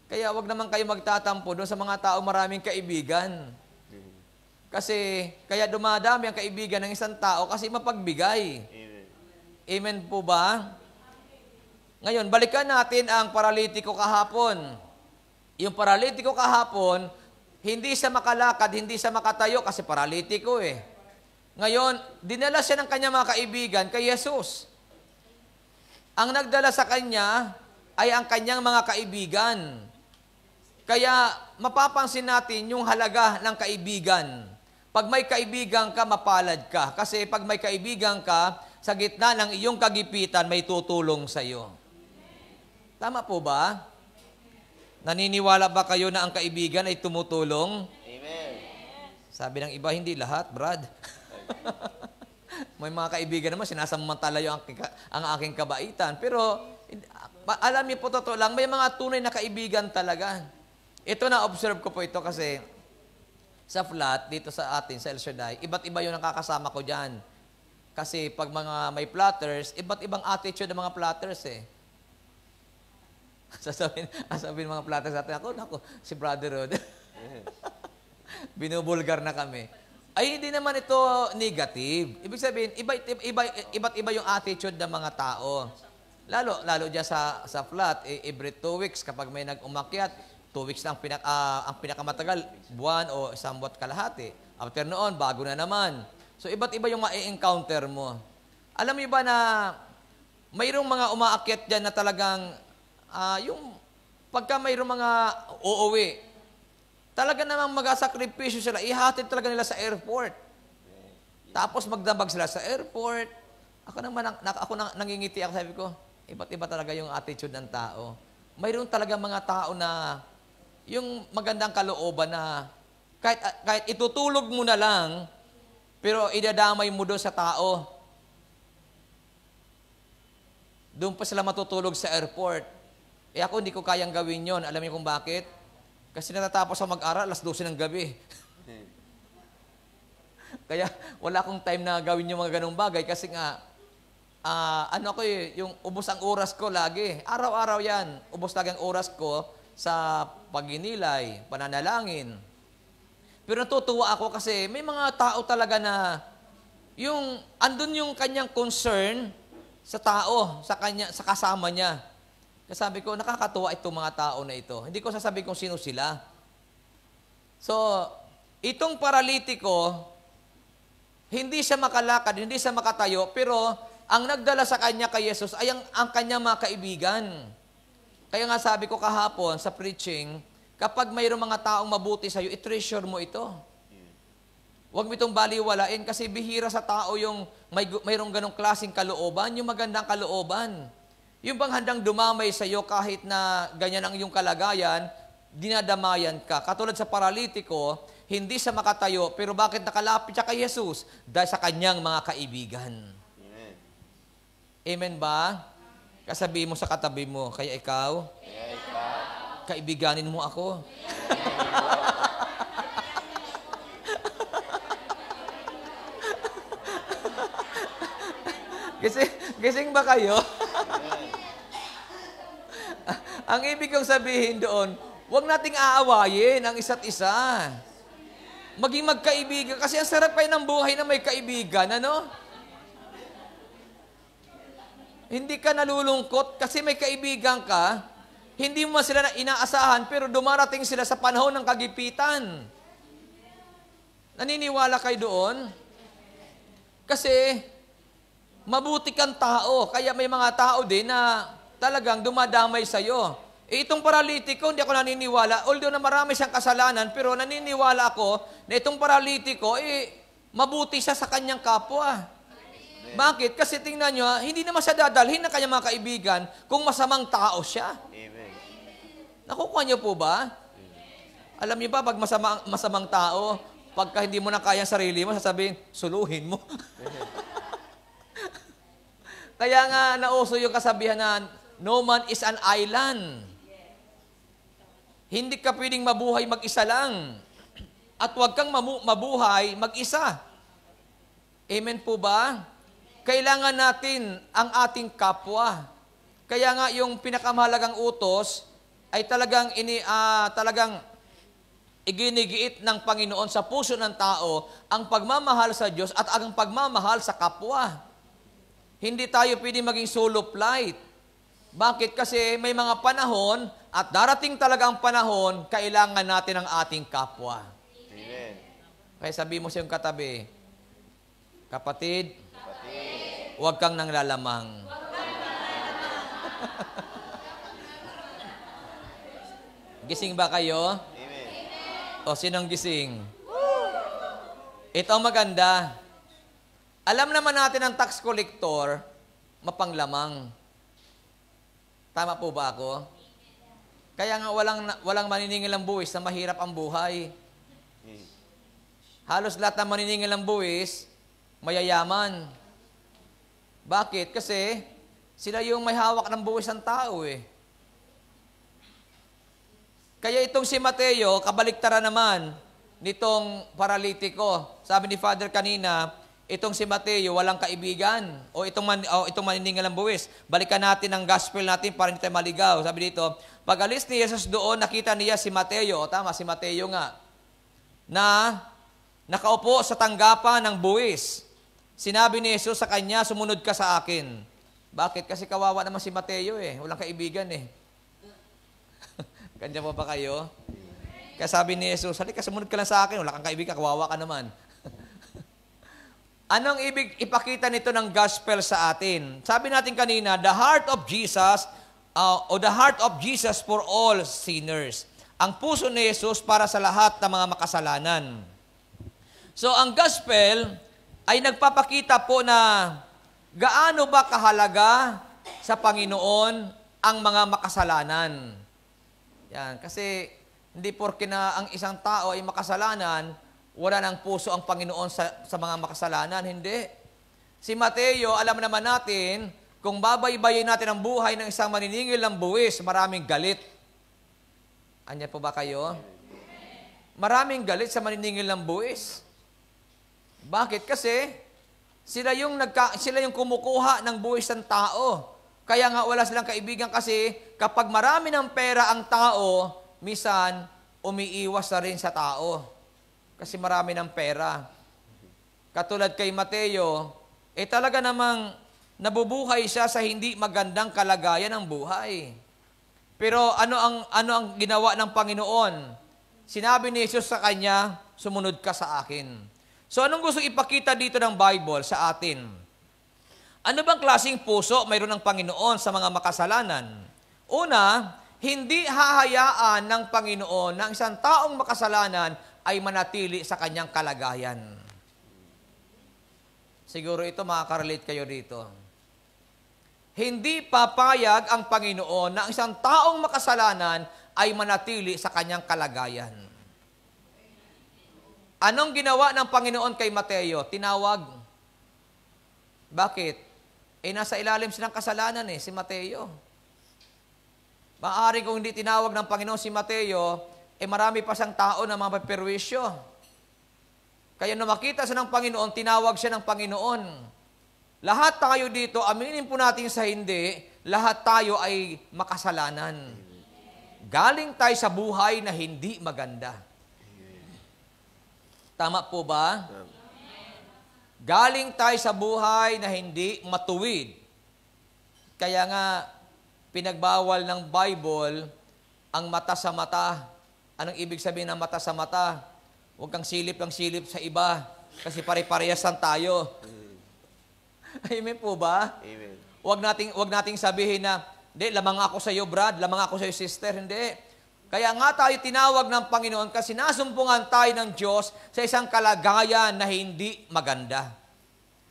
Kaya wag naman kayo magtatampo doon sa mga tao maraming kaibigan. Kasi, kaya dumadami ang kaibigan ng isang tao kasi mapagbigay. Amen. Amen po ba? Ngayon, balikan natin ang paralitiko kahapon. Yung paralitiko kahapon, hindi siya makalakad, hindi siya makatayo kasi paralitiko eh. Ngayon, dinala siya ng kanyang mga kaibigan kay Jesus. Ang nagdala sa kanya ay ang kanyang mga kaibigan. Kaya mapapansin natin yung halaga ng kaibigan. Pag may kaibigan ka, mapalad ka. Kasi pag may kaibigan ka, sa gitna ng iyong kagipitan, may tutulong sa iyo. Tama po ba? Naniniwala ba kayo na ang kaibigan ay tumutulong? Amen. Sabi ng iba, hindi lahat, Brad. May mga kaibigan naman, sinasamantala yung ang aking kabaitan. Pero, alam niyo po, totoo lang, may mga tunay na kaibigan talaga. Ito na-observe ko po ito kasi sa flat, dito sa atin, sa El Shaddai, iba't iba yung nakakasama ko dyan. Kasi pag mga may platters, iba't ibang attitude ng mga platters eh. Sasabihin mga platters natin, ako, si Brother Rod. Binubulgar na kami. Ay, hindi naman ito negative. Ibig sabihin, iba't iba yung attitude ng mga tao. Lalo dyan sa flat, every 2 weeks, kapag may nag-umakyat, 2 weeks lang ang pinakamatagal, buwan o somewhat kalahati. After noon, bago na naman. So, iba't iba yung ma-encounter mo. Alam mo ba na mayroong mga umaakyat dyan na talagang, yung pagka mayroong mga uuwi, talaga namang mag-asakripisyo sila, ihatid talaga nila sa airport. Tapos magdabag sila sa airport. Ako nangingiti ako, sabi ko, iba't iba talaga yung attitude ng tao. Mayroon talaga mga tao na yung magandang kalooban na kahit itutulog mo na lang, pero idadamay mo doon sa tao. Doon pa sila matutulog sa airport. Ako hindi ko kayang gawin yon. Alam niyo kung bakit? Kasi natatapos ako mag-aral, 12 ng gabi. Kaya wala akong time na gawin yung mga ganong bagay kasi nga, yung ubos ang oras ko lagi. Araw-araw yan, ubos lagi ang oras ko sa pagninilay, pananalangin. Pero natutuwa ako kasi may mga tao talaga na andun yung kanyang concern sa tao, sa kasama niya. Sabi ko, nakakatuwa itong mga tao na ito. Hindi ko sasabihin kung sino sila. So, Itong paralitiko, hindi siya makalakad, hindi siya makatayo, pero ang nagdala sa kanya kay Jesus ay ang kanyang mga kaibigan. Kaya nga sabi ko kahapon sa preaching, kapag mayroong mga taong mabuti sa iyo, i-treasure mo ito. Huwag mo itong baliwalain kasi bihira sa tao yung mayroong ganong klaseng kalooban, yung magandang kalooban. Yung bang handang dumamay sa iyo kahit na ganyan ang iyong kalagayan, dinadamayan ka. Katulad sa paralitiko, hindi siya makatayo, pero bakit nakalapit siya kay Jesus? Dahil sa kanyang mga kaibigan. Amen. Amen ba? Kasabi mo sa katabi mo, kaya ikaw, kaibiganin mo ako. Gising ba kayo? Ang ibig kong sabihin doon, huwag nating aawayin ang isa't isa. Maging magkaibigan. Kasi ang sarap kayo ng buhay na may kaibigan, ano? Hindi ka nalulungkot kasi may kaibigan ka. Hindi mo sila na inaasahan pero dumarating sila sa panahon ng kagipitan. Naniniwala kayo doon? Kasi mabuti kang tao. Kaya may mga tao din na talagang dumadamay sa'yo. Itong paralitiko, hindi ako naniniwala. Although na marami siyang kasalanan, pero naniniwala ako na itong paralitiko, mabuti siya sa kanyang kapwa. Bakit? Kasi tingnan nyo, hindi naman siya dadalhin ng kanyang mga kaibigan kung masamang tao siya. Amen. Nakukuha niyo po ba? Alam niyo ba, pag masamang tao, pagka hindi mo na kaya ang sarili mo, sasabihin, suluhin mo. Kaya nga nauso yung kasabihan na no man is an island. Hindi ka pwedeng mabuhay mag-isa lang. At huwag kang mabuhay mag-isa. Amen po ba? Kailangan natin ang ating kapwa. Kaya nga yung pinakamahalagang utos ay talagang iginigiit ng Panginoon sa puso ng tao ang pagmamahal sa Diyos at ang pagmamahal sa kapwa. Hindi tayo pwede maging solo flight. Bakit? Kasi may mga panahon at darating talaga ang panahon, kailangan natin ang ating kapwa. Amen. Kaya sabi mo sa iyong katabi, kapatid, huwag kang nanglalamang. Gising ba kayo? Amen. O sinong gising? Ito ang maganda. Alam naman natin ang tax collector, mapanglamang. Tama po ba ako? Kaya nga walang maniningil ng buwis na mahirap ang buhay. Halos lahat ng maniningil ng buwis, mayayaman. Bakit? Kasi sila yung may hawak ng buwis ng tao eh. Kaya itong si Mateo, kabaliktaran naman nitong paralitiko. Sabi ni Father kanina, itong si Mateo, walang kaibigan. O itong maniningil ng buwis. Balikan natin ang gospel natin para hindi tayo maligaw. Sabi dito, pag alis ni Jesus doon, nakita niya si Mateo. Tama, si Mateo nga. Na nakaupo sa tanggapan ng buwis. Sinabi ni Jesus sa kanya, sumunod ka sa akin. Bakit? Kasi kawawa naman si Mateo eh. Walang kaibigan eh. Kanya po ba kayo? Kaya sabi ni Jesus, halika, sumunod ka lang sa akin. Wala kang kaibigan, kawawa ka naman. Anong ibig ipakita nito ng gospel sa atin? Sabi natin kanina, the heart of Jesus, the heart of Jesus for all sinners. Ang puso ni Jesus para sa lahat ng mga makasalanan. So, ang gospel ay nagpapakita po na gaano ba kahalaga sa Panginoon ang mga makasalanan. Yan, kasi hindi porke na ang isang tao ay makasalanan, wala ng puso ang Panginoon sa mga makasalanan. Hindi. Si Mateo, alam naman natin, kung babaybayin natin ang buhay ng isang maniningil ng buwis, maraming galit. Anya po ba kayo? Maraming galit sa maniningil ng buwis. Bakit? Kasi sila yung kumukuha ng buwis ng tao. Kaya nga wala silang kaibigan kasi kapag marami ng pera ang tao, minsan umiiwas na rin sa tao. Kasi marami ng pera. Katulad kay Mateo, talaga namang nabubuhay siya sa hindi magandang kalagayan ng buhay. Pero ano ang ginawa ng Panginoon? Sinabi ni Jesus sa kanya, sumunod ka sa akin. So anong gusto ipakita dito ng Bible sa atin? Ano bang klaseng puso mayroon ng Panginoon sa mga makasalanan? Una, hindi hahayaan ng Panginoon na isang taong makasalanan ay manatili sa kanyang kalagayan. Siguro ito makaka-relate kayo dito. Hindi papayag ang Panginoon na isang taong makasalanan ay manatili sa kanyang kalagayan. Anong ginawa ng Panginoon kay Mateo? Tinawag. Bakit? Nasa ilalim silang kasalanan si Mateo. Maaari kung hindi tinawag ng Panginoon si Mateo, marami pa siyang tao na mapaperwisyo. Kaya nung makita siya ng Panginoon, tinawag siya ng Panginoon. Lahat tayo dito, aminin po natin sa hindi, lahat tayo ay makasalanan. Galing tayo sa buhay na hindi maganda. Tama po ba? Galing tayo sa buhay na hindi matuwid. Kaya nga, pinagbawal ng Bible ang mata sa mata. Anong ibig sabihin ng mata sa mata? Huwag kang silip ng silip sa iba kasi pare-parehasan tayo. Amen po ba? Amen. Huwag nating sabihin na, hindi, lamang ako sa iyo, Brad, lamang ako sa iyo, sister. Hindi. Kaya nga tayo tinawag ng Panginoon kasi nasumpungan tayo ng Diyos sa isang kalagayan na hindi maganda.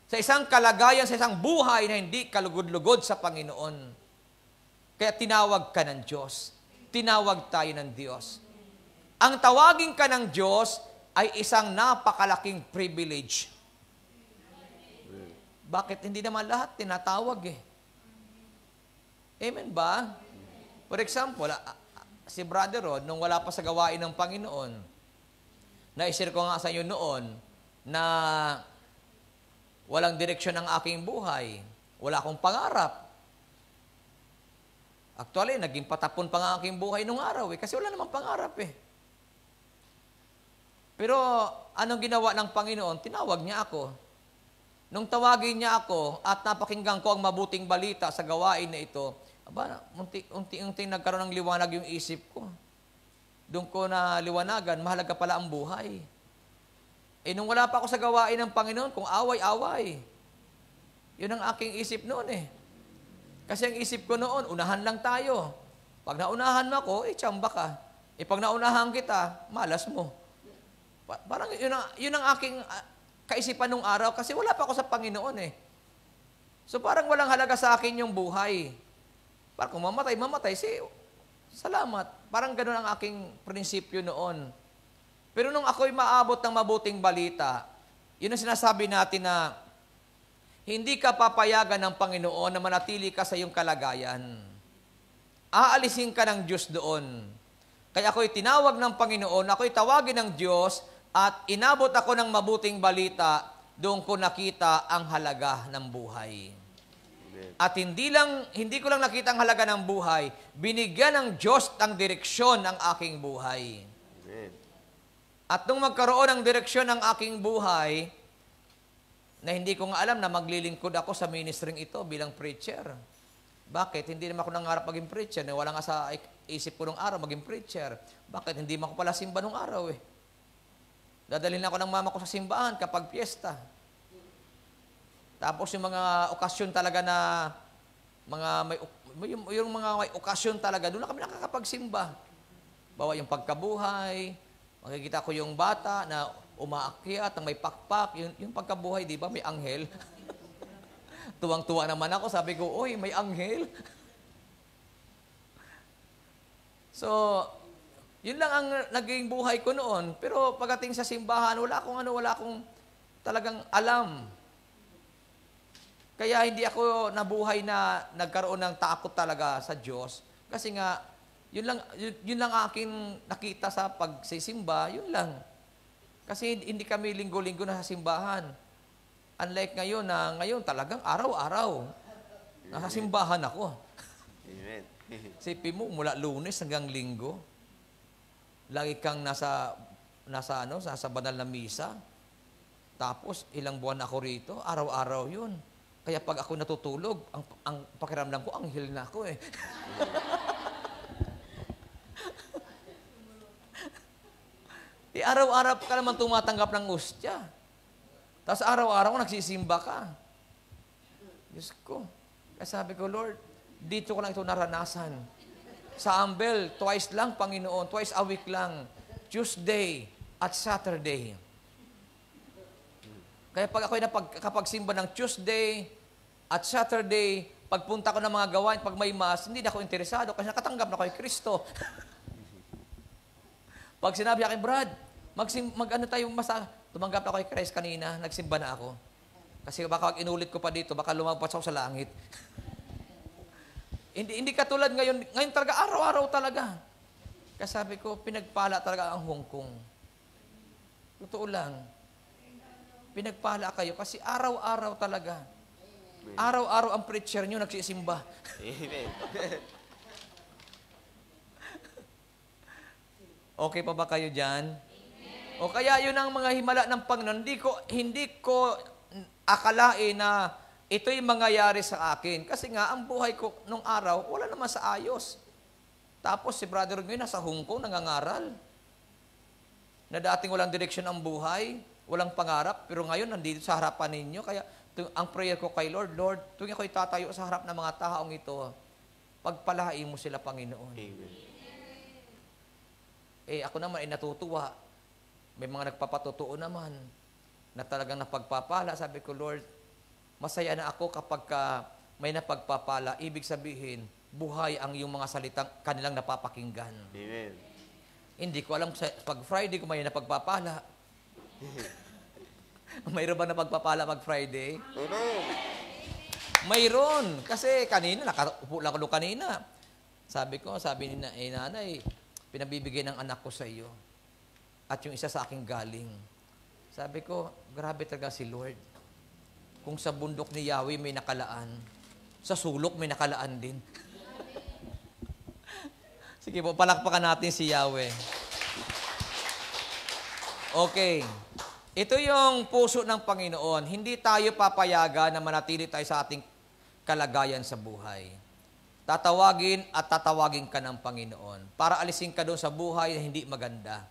Sa isang kalagayan, sa isang buhay na hindi kalugod-lugod sa Panginoon. Kaya tinawag ka ng Diyos. Tinawag tayo ng Diyos. Ang tawagin ka ng Diyos ay isang napakalaking privilege. Bakit hindi naman lahat tinatawag Amen ba? For example, si Brother Rod, nung wala pa sa gawain ng Panginoon, na-share ko nga sa inyo noon na walang direksyon ang aking buhay. Wala akong pangarap. Actually, naging patapon pa nga aking buhay nung araw kasi wala namang pangarap Pero anong ginawa ng Panginoon? Tinawag niya ako. Nung tawagin niya ako at napakinggan ko ang mabuting balita sa gawain na ito, unti-unting nagkaroon ng liwanag yung isip ko. Doon ko na liwanagan, mahalaga pala ang buhay. Nung wala pa ako sa gawain ng Panginoon, kung away-away. Yun ang aking isip noon Kasi ang isip ko noon, unahan lang tayo. Pag naunahan mo ako, tsamba ka. Pag naunahan kita, malas mo. Parang yun ang aking kaisipan nung araw kasi wala pa ako sa Panginoon So parang walang halaga sa akin yung buhay. Parang kung mamatay, salamat. Parang ganun ang aking prinsipyo noon. Pero nung ako'y maabot ng mabuting balita, yun ang sinasabi natin na hindi ka papayagan ng Panginoon na manatili ka sa iyong kalagayan. Aalisin ka ng Diyos doon. Kaya ako'y tinawag ng Panginoon, ako'y tawagin ng Diyos, at inabot ako ng mabuting balita, doon ko nakita ang halaga ng buhay. Amen. At hindi ko lang nakita ang halaga ng buhay, binigyan ng Diyos ang direksyon ng aking buhay. Amen. At nung magkaroon ng direksyon ng aking buhay, na hindi ko nga alam na maglilingkod ako sa ministering ito bilang preacher. Bakit? Hindi naman ako nangarap maging preacher. Wala nga sa isip ko nung araw maging preacher. Bakit? Hindi man ako pala simba nung araw Dadalhin ako ng mama ko sa simbahan kapag piyesta. Tapos yung mga okasyon talaga na yung mga may okasyon talaga, doon na kami nakakapagsimba. Bawa yung pagkabuhay, makikita ko yung bata na umaakyat, na may pakpak, yung pagkabuhay, di ba, may anghel. Tuwang-tuwa naman ako, sabi ko, oy, may anghel. So, yun lang ang naging buhay ko noon. Pero pagdating sa simbahan, wala akong talagang alam. Kaya hindi ako nabuhay na nagkaroon ng takot talaga sa Diyos. Kasi nga, yun lang aking nakita sa pagsisimba, yun lang. Kasi hindi kami linggo-linggo na sa simbahan. Unlike ngayon talagang araw-araw. Nasa simbahan ako. Amen. Sipin mo, mula Lunes hanggang Linggo, lagi kang nasa banal na misa. Tapos, ilang buwan ako rito, araw-araw yun. Kaya pag ako natutulog, ang pakiramdam ko, anghel na ako Araw-araw ka naman tumatanggap ng ustya. Tapos araw-araw nagsisimba ka. Diyos ko. Kaya sabi ko, Lord, dito ko lang ito naranasan. Sa Ambel, twice lang, Panginoon. Twice a week lang. Tuesday at Saturday. Kaya pag ako'y kapagsimba ng Tuesday at Saturday, pagpunta ko ng mga gawain, pag may mass, hindi na ako interesado kasi nakatanggap na ako kay Kristo. Pag sinabi akin, Brad, tumanggap na ako kay Christ kanina, nagsimba na ako. Kasi baka inulit ko pa dito, baka lumagpas ako sa langit. hindi katulad ngayon talaga, araw-araw talaga. Kasi sabi ko, pinagpala talaga ang Hong Kong. Totoo lang. Pinagpala kayo kasi araw-araw talaga. Araw-araw ang preacher nyo nagsisimba. Amen. Okay pa ba kayo dyan? O kaya yun ang mga himala ng Panginoon. Hindi ko akalain na ito'y mangyayari sa akin. Kasi nga, ang buhay ko nung araw, wala naman sa ayos. Tapos si Brother ngayon nasa Hong Kong, nangangaral. Na dating walang direksyon ang buhay, walang pangarap, pero ngayon nandito sa harapan ninyo. Kaya ang prayer ko kay Lord, tuwing ako'y tatayo sa harap ng mga taong ito, pagpalain mo sila, Panginoon. Amen. Ako naman ay natutuwa. May mga nagpapatotoo naman na talagang napagpapala. Sabi ko, Lord, masaya na ako kapag may napagpapala. Ibig sabihin, buhay ang iyong mga salitang kanilang napapakinggan. Amen. Hindi ko alam, pag Friday ko may napagpapala. Mayroon ba napagpapala pag Friday? Amen. Mayroon. Kasi kanina, nakaupo lang ako kanina. Sabi ni nanay, pinabibigay ng anak ko sa iyo. At yung isa sa akin galing. Sabi ko, grabe talaga si Lord. Kung sa bundok ni Yahweh may nakalaan, sa sulok may nakalaan din. Sige po, palakpakan natin si Yahweh. Okay. Ito yung puso ng Panginoon. Hindi tayo papayagan na manatili tayo sa ating kalagayan sa buhay. Tatawagin ka ng Panginoon para alisin ka doon sa buhay na hindi maganda.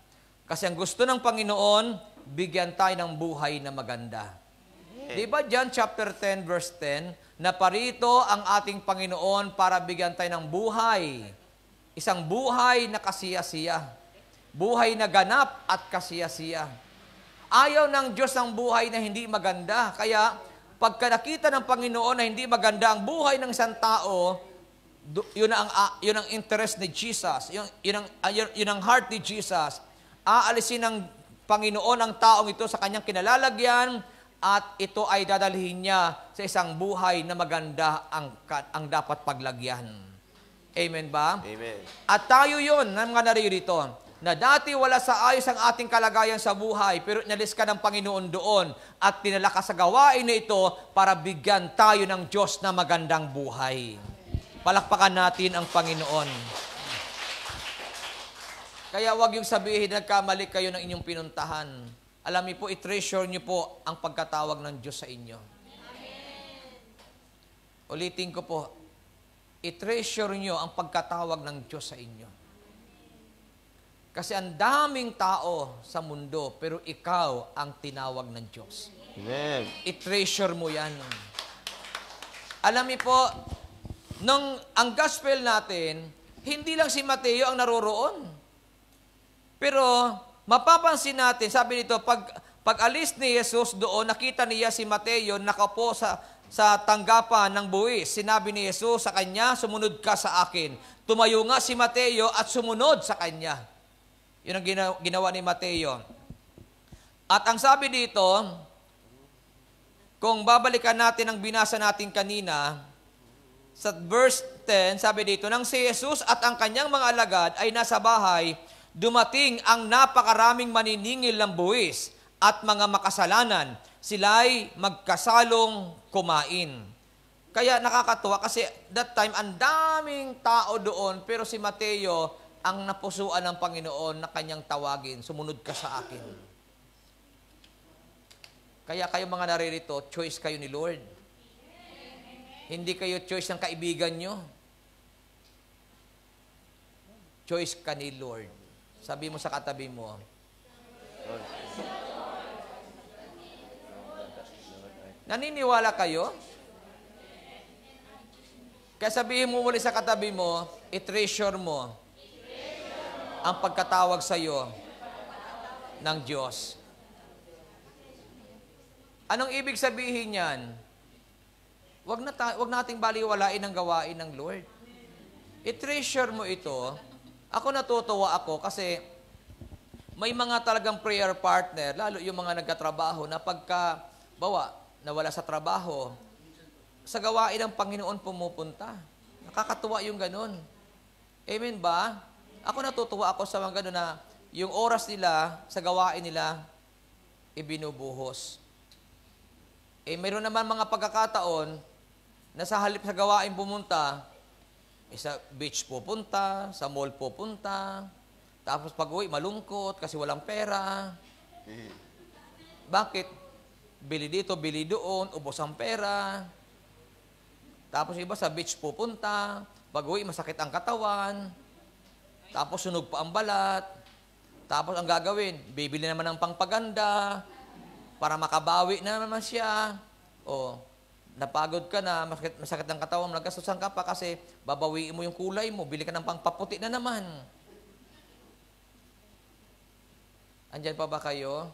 Kasi ang gusto ng Panginoon, bigyan tayo ng buhay na maganda. Di ba John chapter 10 verse 10, na parito ang ating Panginoon para bigyan tayo ng buhay. Isang buhay na kasiya-siya. Buhay na ganap at kasiya-siya. Ayaw ng Diyos ng buhay na hindi maganda. Kaya pagka nakita ng Panginoon na hindi maganda ang buhay ng isang tao, yun ang interest ni Jesus. Yun ang heart ni Jesus. Aalisin ng Panginoon ang taong ito sa kanyang kinalalagyan at ito ay dadalhin niya sa isang buhay na maganda ang dapat paglagyan. Amen ba? Amen. At tayo yun, na mga naririto, na dati wala sa ayos ang ating kalagayan sa buhay, pero inalis ka ng Panginoon doon at tinala ka sa gawain na ito para bigyan tayo ng Diyos na magandang buhay. Palakpakan natin ang Panginoon. Kaya huwag yung sabihin na nagkamali kayo ng inyong pinuntahan. Alam niyo po, i-treasure niyo po ang pagkatawag ng Diyos sa inyo. Ulitin ko po, i-treasure niyo ang pagkatawag ng Diyos sa inyo. Kasi ang daming tao sa mundo, pero ikaw ang tinawag ng Diyos. Amen. I-treasure mo yan. Alam niyo po, ang gospel natin, hindi lang si Mateo ang naroroon. Pero mapapansin natin, sabi nito, pag alis ni Jesus doon, nakita niya si Mateo nakaupo sa tanggapan ng buwis. Sinabi ni Jesus sa kanya, sumunod ka sa akin. Tumayo nga si Mateo at sumunod sa kanya. Yun ang ginawa ni Mateo. At ang sabi dito, kung babalikan natin ang binasa natin kanina, sa verse 10, sabi dito, nang si Jesus at ang kanyang mga alagad ay nasa bahay, dumating ang napakaraming maniningil ng buwis at mga makasalanan. Sila'y magkasalong kumain. Kaya nakakatuwa kasi that time, ang daming tao doon, pero si Mateo ang napusuan ng Panginoon na kanyang tawagin, sumunod ka sa akin. Kaya kayo mga naririto, choice kayo ni Lord. Hindi kayo choice ng kaibigan nyo. Choice ka ni Lord. Sabi mo sa katabi mo, Naniniwala kayo? Kaya sabihin mo muli sa katabi mo, i-treasure mo ang pagkatawag sa iyo ng Diyos. Anong ibig sabihin yan? Wag nating baliwalain ang gawain ng Lord. I-treasure mo ito. Ako natutuwa ako kasi may mga talagang prayer partner, lalo yung mga nagkatrabaho na pagka, nawala sa trabaho, sa gawain ng Panginoon pumupunta. Nakakatuwa yung ganun. Amen ba? Ako natutuwa ako sa mga ganun na yung oras nila sa gawain nila, ibinubuhos. Mayroon naman mga pagkakataon na sa halip sa gawain pumunta, sa beach pupunta, sa mall pupunta, tapos pag-uwi malungkot kasi walang pera. Bakit? Bili dito, bili doon, ubos ang pera. Tapos iba sa beach pupunta, pag-uwi masakit ang katawan, tapos sunog pa ang balat, tapos ang gagawin, bibili naman ng pangpaganda, para makabawi na naman siya. O, napagod ka na, masakit ang katawan, nagkastusan ka pa kasi babawiin mo yung kulay mo, bili ka ng pangpaputi na naman. Andyan pa ba kayo?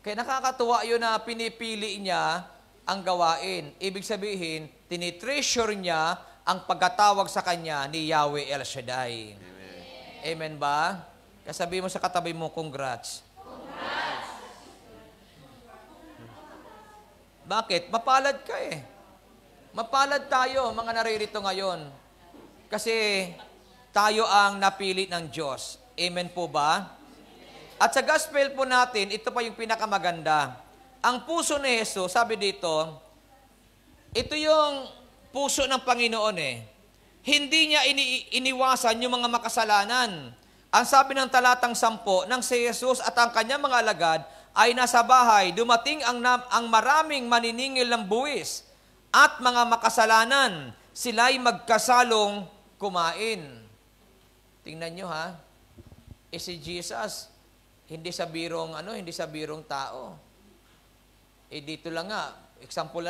Kaya nakakatuwa yun na pinipili niya ang gawain. Ibig sabihin, tinitreasure niya ang pagkatawag sa kanya ni Yahweh El Shaddai. Amen ba? Kasabi mo sa katabi mo, congrats. Bakit? Mapalad ka eh. Mapalad tayo, mga naririto ngayon. Kasi tayo ang napili ng Diyos. Amen po ba? At sa gospel po natin, ito pa yung pinakamaganda. Ang puso ni Jesus, sabi dito, ito yung puso ng Panginoon eh. Hindi niya iniwasan yung mga makasalanan. Ang sabi ng talatang 10, nang si Jesus at ang kanyang mga alagad ay nasa bahay, dumating ang maraming maniningil ng buwis at mga makasalanan. Sila'y magkasalong kumain. Tingnan nyo ha. Si Jesus, hindi sa birong tao. Dito lang nga, example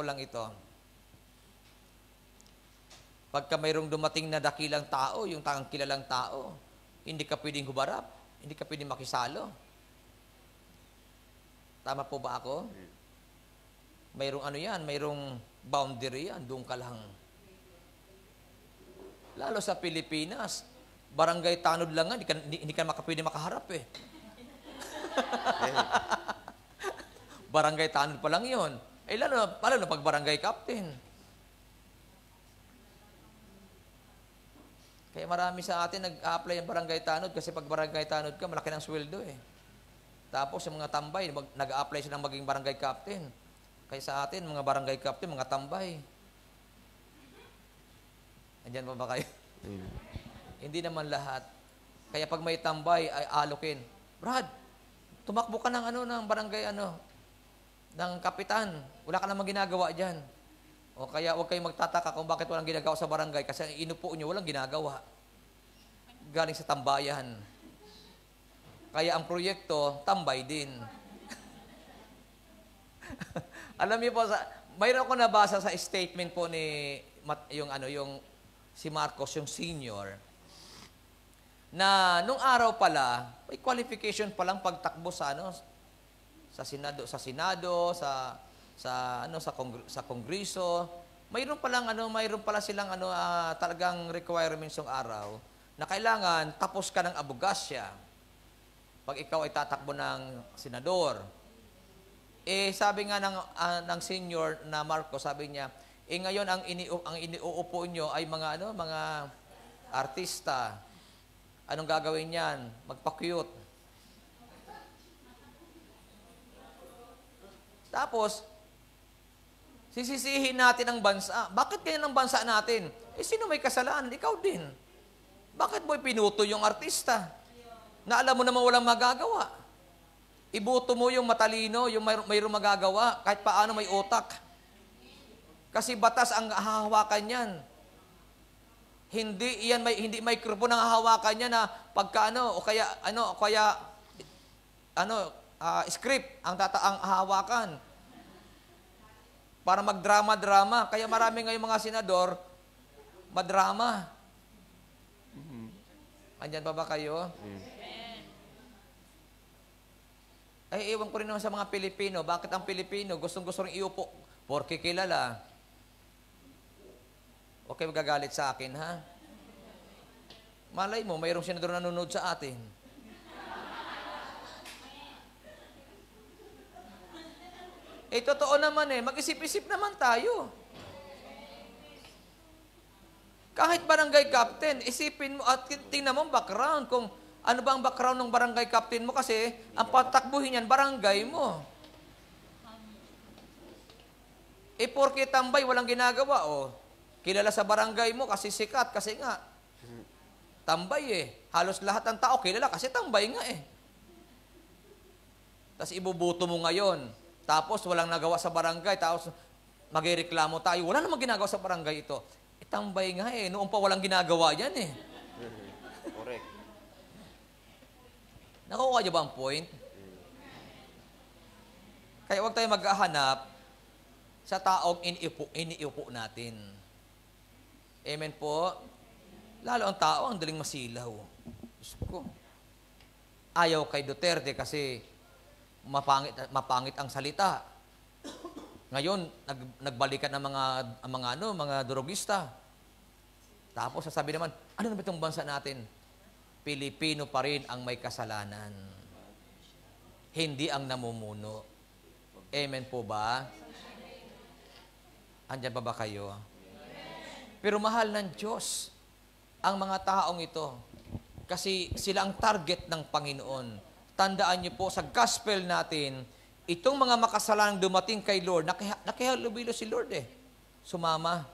lang ito. Pagka mayroong dumating na dakilang tao, yung kilalang tao, hindi ka pwedeng hubarap, hindi ka pwedeng makisalo. Tama po ba ako? Mayroong boundary yan, doon ka lang. Lalo sa Pilipinas, barangay tanod lang nga, hindi ka pwede makaharap eh. Barangay tanod pa lang yun. Lalo na pag barangay captain. Kaya marami sa atin nag-a-apply ang barangay tanod kasi pag barangay tanod ka, malaki ng sweldo eh. Tapos yung mga tambay, nag-a-apply sila ng maging barangay captain. Kaya sa atin, mga barangay captain, mga tambay. Andyan pa ba kayo? Hindi naman lahat. Kaya pag may tambay, ay alokin. Brad, tumakbo ka ng barangay ng kapitan. Wala ka namang ginagawa dyan. O kaya huwag kayong magtataka kung bakit walang ginagawa sa barangay kasi inupo nyo, walang ginagawa. Galing sa tambayan. Kaya ang proyekto, tambay din. Alam niyo po, mayroon ko nabasa sa statement po ni yung si Marcos, yung senior, na nung araw pala, may qualification pa lang pagtakbo sa Senado, sa Kongreso. Mayroon pala silang talagang requirements ng araw na kailangan tapos ka ng abogasya. Pag ikaw ay tatakbo ng senador. Sabi nga ng senior na Marco, sabi niya, ngayon ang iniuupo nyo ay mga artista. Anong gagawin niyan? Magpa-cute. Tapos, sisisihin natin ang bansa. Bakit ganyan ang bansa natin? Sino may kasalanan? Ikaw din. Bakit mo pinuto yung artista? Na alam mo naman walang magagawa. Ibuto mo yung matalino, yung mayroong magagawa, kahit paano may utak. Kasi batas ang hahawakan yan. Hindi microphone ang hahawakan niya na pagka o kaya script ang hahawakan para magdrama-drama. Kaya marami ngayong mga senador, madrama. Andyan pa ba kayo? Ay, iwan ko rin naman sa mga Pilipino. Bakit ang Pilipino gustong-gusto rin iupo? Porke kilala. Okay, magagalit sa akin, ha? Malay mo, mayroong senador na nanonood sa atin. Totoo naman mag-isip-isip naman tayo. Kahit barangay captain, isipin mo at tingnan mo ang background. Kung ano ba ang background ng barangay captain mo kasi ang patakbuhin yan, barangay mo. Porke tambay, walang ginagawa. Kilala sa barangay mo kasi sikat, kasi nga, tambay Halos lahat ng tao kilala kasi tambay nga Tapos ibubuto mo ngayon. Tapos walang nagawa sa barangay. Tapos magreklamo tayo. Wala namang ginagawa sa barangay ito. Tambay nga Noon pa walang ginagawa yan Correct. Nakukuha niyo ba ang point? Kaya huwag tayo maghahanap sa taong iniupo natin. Amen po? Lalo ang tao, ang daling masilaw. Diyos ko. Ayaw kay Duterte kasi mapangit ang salita. Ngayon, nagbalikan ng mga drogista. Tapos sasabi naman, ano na ba itong bansa natin? Pilipino pa rin ang may kasalanan. Hindi ang namumuno. Amen po ba? Andyan pa ba kayo? Pero mahal ng Diyos ang mga taong ito. Kasi sila ang target ng Panginoon. Tandaan niyo po, sa gospel natin, itong mga makasalanang dumating kay Lord, nakihalubilo si Lord Sumama.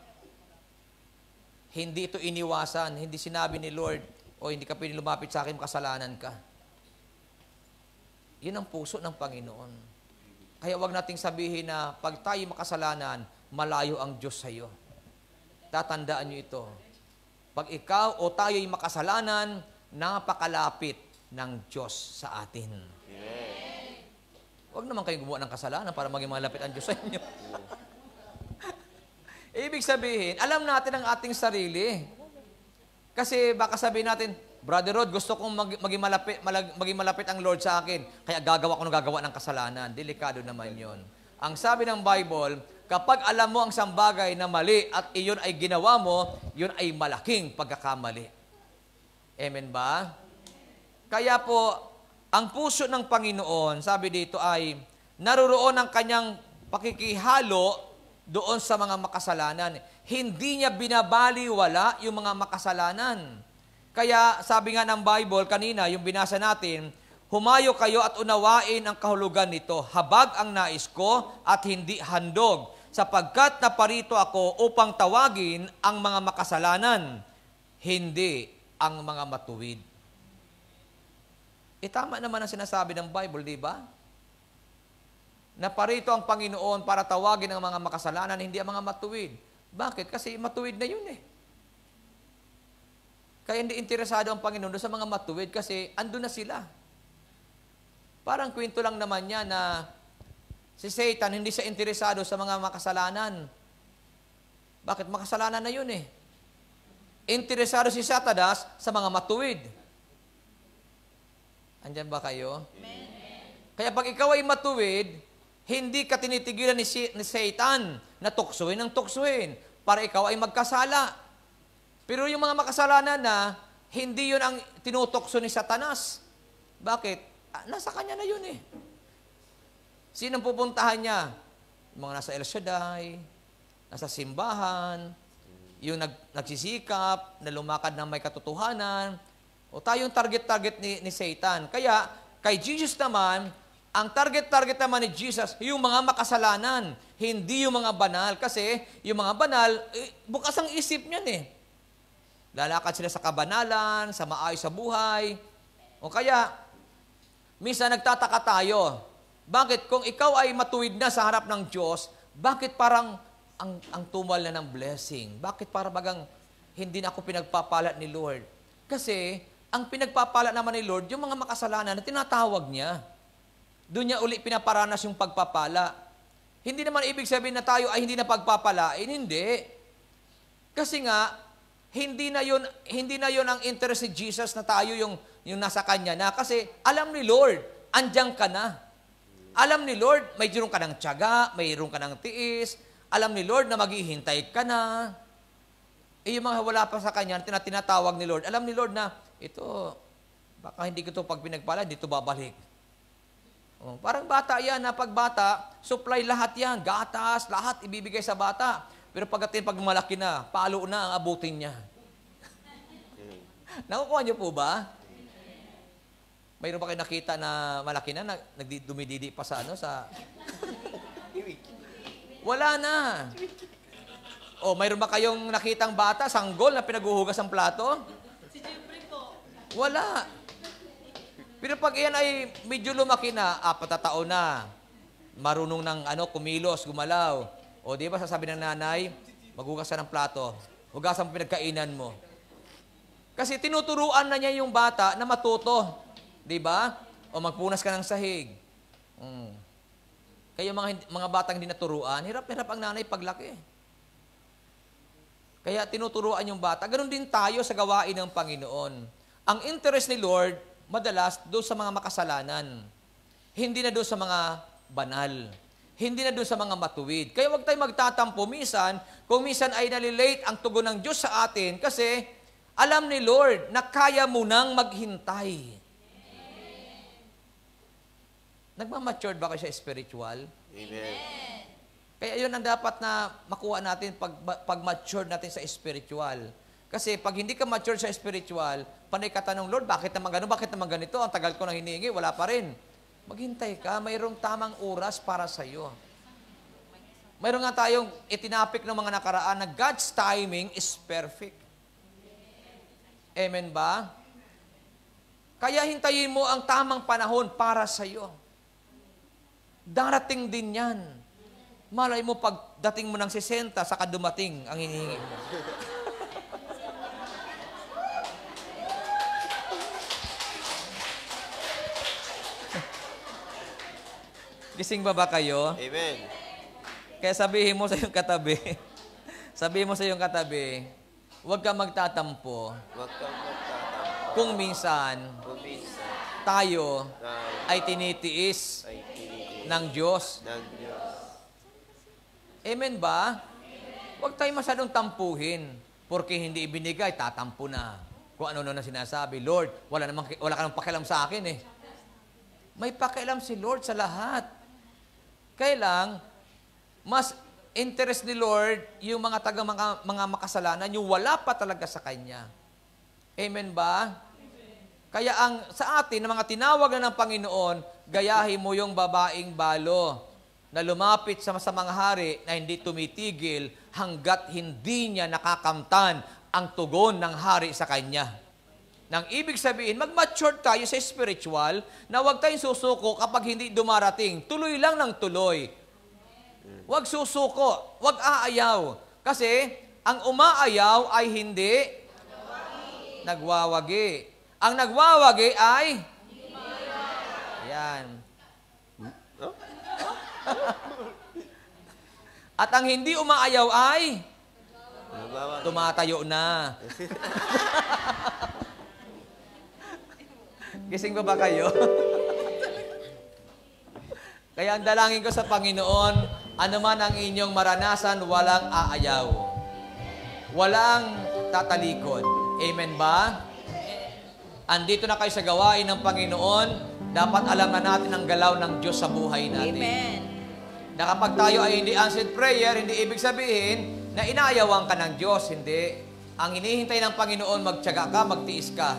Hindi ito iniwasan. Hindi sinabi ni Lord, hindi ka pwede lumapit sa akin, makasalanan ka. Yun ang puso ng Panginoon. Kaya wag nating sabihin na pag tayo makasalanan, malayo ang Diyos sa iyo. Tatandaan niyo ito. Pag ikaw o tayo'y makasalanan, napakalapit ng Diyos sa atin. Huwag naman kayong gumawa ng kasalanan para maging malapit ang Diyos sa inyo. Ibig sabihin, alam natin ang ating sarili. Kasi baka sabihin natin, Brother Rod, gusto kong maging malapit ang Lord sa akin, kaya gagawa ng kasalanan. Delikado naman yon. Ang sabi ng Bible, kapag alam mo ang isang bagay na mali at iyon ay ginawa mo, yun ay malaking pagkakamali. Amen ba? Kaya po, ang puso ng Panginoon, sabi dito ay, naruroon ang kanyang pakikihalo doon sa mga makasalanan. Hindi niya binabaliwala yung mga makasalanan. Kaya sabi nga ng Bible kanina, yung binasa natin, humayo kayo at unawain ang kahulugan nito. Habag ang nais ko at hindi handog, sapagkat naparito ako upang tawagin ang mga makasalanan, hindi ang mga matuwid. Tama naman ang sinasabi ng Bible, di ba? Naparito ang Panginoon para tawagin ang mga makasalanan, hindi ang mga matuwid. Bakit? Kasi matuwid na yun Kaya hindi interesado ang Panginoon doon sa mga matuwid kasi andun na sila. Parang kwento lang naman niya na si Satan hindi siya interesado sa mga makasalanan. Bakit? Makasalanan na yun Interesado si Satanas sa mga matuwid. Andyan ba kayo? Amen. Kaya pag ikaw ay matuwid, hindi ka tinitigilan ni Satan na tuksuhin ng tuksuhin para ikaw ay magkasala. Pero yung mga makasalanan na, hindi yun ang tinutukso ni Satanas. Bakit? Nasa kanya na yun Sinong pupuntahan niya? Yung mga nasa El Shaddai, nasa simbahan, yung nagsisikap, na lumakad ng may katotohanan, o tayong target ni Satan. Kaya, kay Jesus naman, ang target naman ni Jesus, yung mga makasalanan, hindi yung mga banal. Kasi, yung mga banal, bukas ang isip niyan Lalakad sila sa kabanalan, sa maayos sa buhay. O kaya, minsan nagtataka tayo, bakit kung ikaw ay matuwid na sa harap ng Diyos, bakit parang ang tumal na ng blessing? Bakit parang bagang hindi na ako pinagpapala ni Lord? Kasi, ang pinagpapala naman ni Lord, yung mga makasalanan na tinatawag niya. Doon niya uli pinaparanas yung pagpapala. Hindi naman ibig sabihin na tayo ay hindi na pagpapalain, hindi. Kasi nga, hindi na yun ang interest ni Jesus na tayo yung nasa Kanya na. Kasi alam ni Lord, andyan ka na. Alam ni Lord, mayroon ka ng tiyaga, mayroon ka ng tiis. Alam ni Lord na maghihintay ka na. Yung mga wala pa sa Kanya, tinatawag ni Lord. Alam ni Lord na, ito, baka hindi ko ito pag pinagpala, dito babalik. Oh, parang bata yan na pag bata, supply lahat yan, gatas, lahat ibibigay sa bata. Pero pag malaki na, palo na ang abutin niya. Nakukuha niyo po ba? Mayroon ba kayo nakita na malaki na, dumididi pa sa Wala na. O, mayroon ba kayong nakitang bata, sanggol na pinaguhugas ang plato? Si Jeffrey po. Wala. Pero pag iyan ay medyo lumaki na, 4 na taon na, marunong ng kumilos, gumalaw. O di ba sasabi ng nanay, maghugas ka ng plato, hugasan mo pinagkainan mo. Kasi tinuturuan na niya yung bata na matuto. Di ba? O magpunas ka ng sahig. Kaya mga batang hindi naturuan, hirap-hirap ang nanay paglaki. Kaya tinuturuan yung bata. Ganon din tayo sa gawain ng Panginoon. Ang interest ni Lord, madalas doon sa mga makasalanan. Hindi na doon sa mga banal. Hindi na doon sa mga matuwid. Kaya huwag tayo magtatampo minsan, kung minsan ay nalilate ang tugon ng Diyos sa atin kasi alam ni Lord na kaya mo nang maghintay. Nagmamatured ba kayo sa spiritual? Amen. Kaya yun ang dapat na makuha natin pag mature natin sa spiritual. Kasi pag hindi ka mature sa spiritual, panay ka tanong, Lord, bakit naman gano'n? Bakit naman ganito? Ang tagal ko nang hinihingi, wala pa rin. Maghintay ka, mayroong tamang oras para sa'yo. Mayroon nga tayong itinapik ng mga nakaraan na God's timing is perfect. Amen ba? Kaya hintayin mo ang tamang panahon para sa'yo. Darating din yan. Malay mo pagdating mo ng 60, saka dumating ang hinihingi mo. Gising ba kayo? Amen. Kaya sabihin mo sa iyong katabi, huwag kang magtatampo. Huwag kang magtatampo. Kung minsan, tayo ay tinitiis ng Diyos. Amen ba? Huwag tayo masyadong tampuhin. Porque hindi ibinigay, tatampo na. Kung ano na sinasabi, Lord, wala ka nang pakialam sa akin eh. May pakialam si Lord sa lahat. Kailang, mas interest ni Lord yung mga makasalanan, yung wala pa talaga sa Kanya. Amen ba? Kaya sa atin, na mga tinawag na ng Panginoon, gayahin mo yung babaeng balo na lumapit sa mga hari na hindi tumitigil hanggat hindi niya nakakamtan ang tugon ng hari sa kanya. Nang ibig sabihin, mag-mature tayo sa spiritual na huwag tayong susuko kapag hindi dumarating. Tuloy lang ng tuloy. Huwag susuko, huwag aayaw. Kasi ang umaayaw ay hindi nagwawagi. Ang nagwawagi ay yan. At ang hindi umaayaw ay tumatayo na. Gising ba kayo? Kaya ang dalangin ko sa Panginoon, ano man ang inyong maranasan, walang aayaw. Walang tatalikod. Amen ba? Andito na kayo sa gawain ng Panginoon, dapat alam na natin ang galaw ng Diyos sa buhay natin. Amen. Na kapag tayo ay hindi answered prayer, hindi ibig sabihin na inaayawan ka ng Diyos. Hindi. Ang hinihintay ng Panginoon, magtiyaga ka, magtiis ka.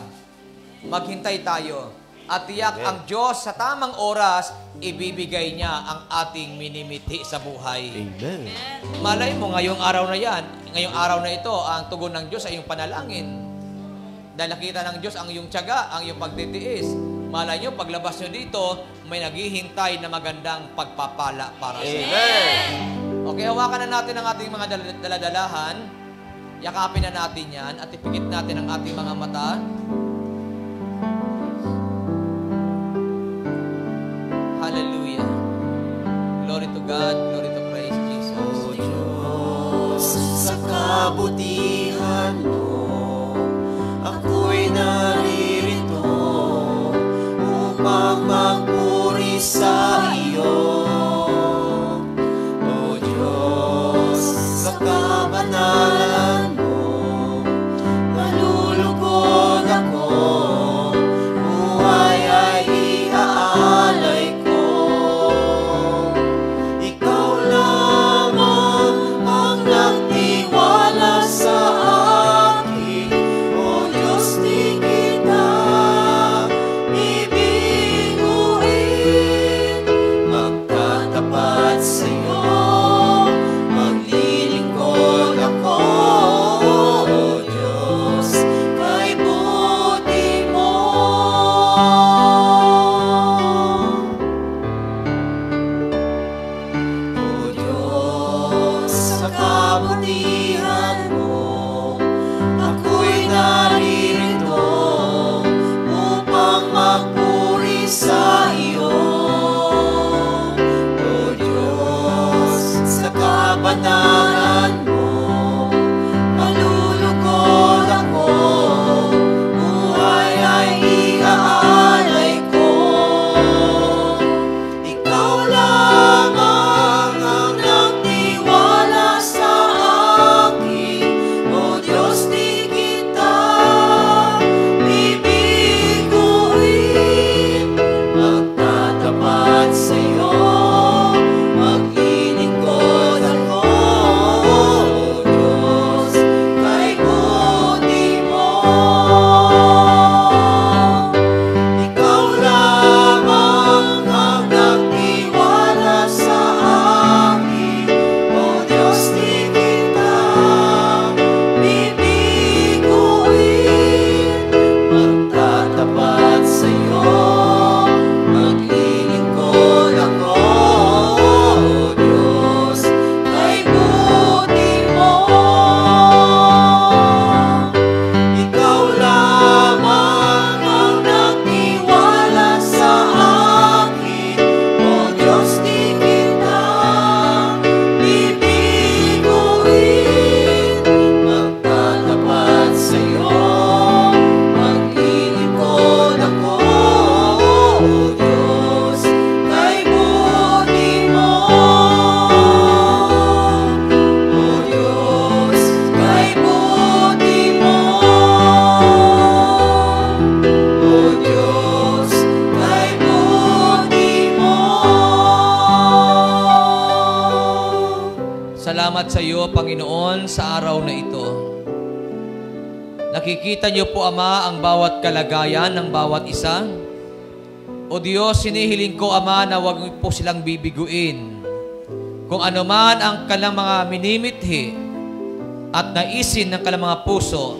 Maghintay tayo. At tiyak ang Diyos sa tamang oras, ibibigay niya ang ating minimiti sa buhay. Amen. Malay mo, ngayong araw na yan, ngayong araw na ito, ang tugon ng Diyos ay yung panalangin. Dahil nakita ng Diyos ang iyong tiyaga, ang iyong pagtitiis. Malay nyo, paglabas nyo dito, may naghihintay na magandang pagpapala para sa inyo. Amen. Okay, hawakan na natin ang ating mga daladalahan. Yakapin na natin yan at ipikit natin ang ating mga mata. Hallelujah. God. Glory to praise Jesus. O Diyos, sa kabutihan mo, ako'y naririto upang magpuri sa iyo. O Diyos, sa kabanalan mo, malulugod ako, buhay ay iaalay ko. Ikaw lamang ang nagtiwala sa akin, O Diyos, di kita bibiguin. Magtatapat sa iyo, maglilingkod ako, O Diyos, kay buti mo. O Diyos, sa kabutihan mo, ako'y naririto upang magpuri sa iyo. O Diyos, sa kabanalan mo, malulugod ako, buhay ay iaalay ko. Ikaw lamang ang nagtiwala sa akin, O Diyos, di kita bibiguin. Magtatapat sa iyo, maglilingkod ako, O Diyos, kay buti mo. Ikaw lamang ang nagtiwala sa akin, O Diyos, di kita bibiguin. Magtatapat sa iyo, maglilingkod ako, O Diyos, kay buti mo. Ikaw lamang ang nagtiwala sa akin, O Diyos, di kita bibiguin. Magtatapat sa iyo, maglilingkod ako, O Diyos, kay buti mo. O Diyos, kay buti mo. O Diyos, kay buti mo. Salamat sa iyo, Panginoon, sa araw na ito. Nakikita niyo po, Ama, ang bawat kalagayan ng bawat isa. O Diyos, hinihiling ko, Ama, na huwag po silang bibiguin. Kung ano man ang kanilang mga minimithi at naisin ng kanilang mga puso,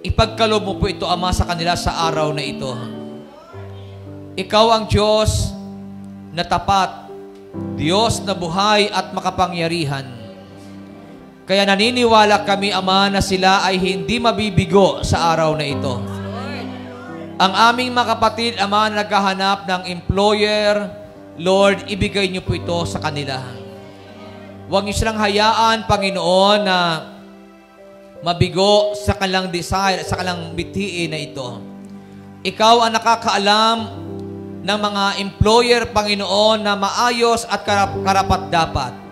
ipagkaloob mo po ito, Ama, sa kanila sa araw na ito. Ikaw ang Diyos na tapat, Diyos na buhay at makapangyarihan. Kaya naniniwala kami, Ama, na sila ay hindi mabibigo sa araw na ito. Ang aming mga kapatid, Ama, na naghahanap ng employer, Lord, ibigay niyo po ito sa kanila. Huwag niyo silang hayaan, Panginoon, na mabigo sa kanilang desire, sa kanilang bithiin na ito. Ikaw ang nakakaalam ng mga employer, Panginoon, na maayos at karapat-dapat.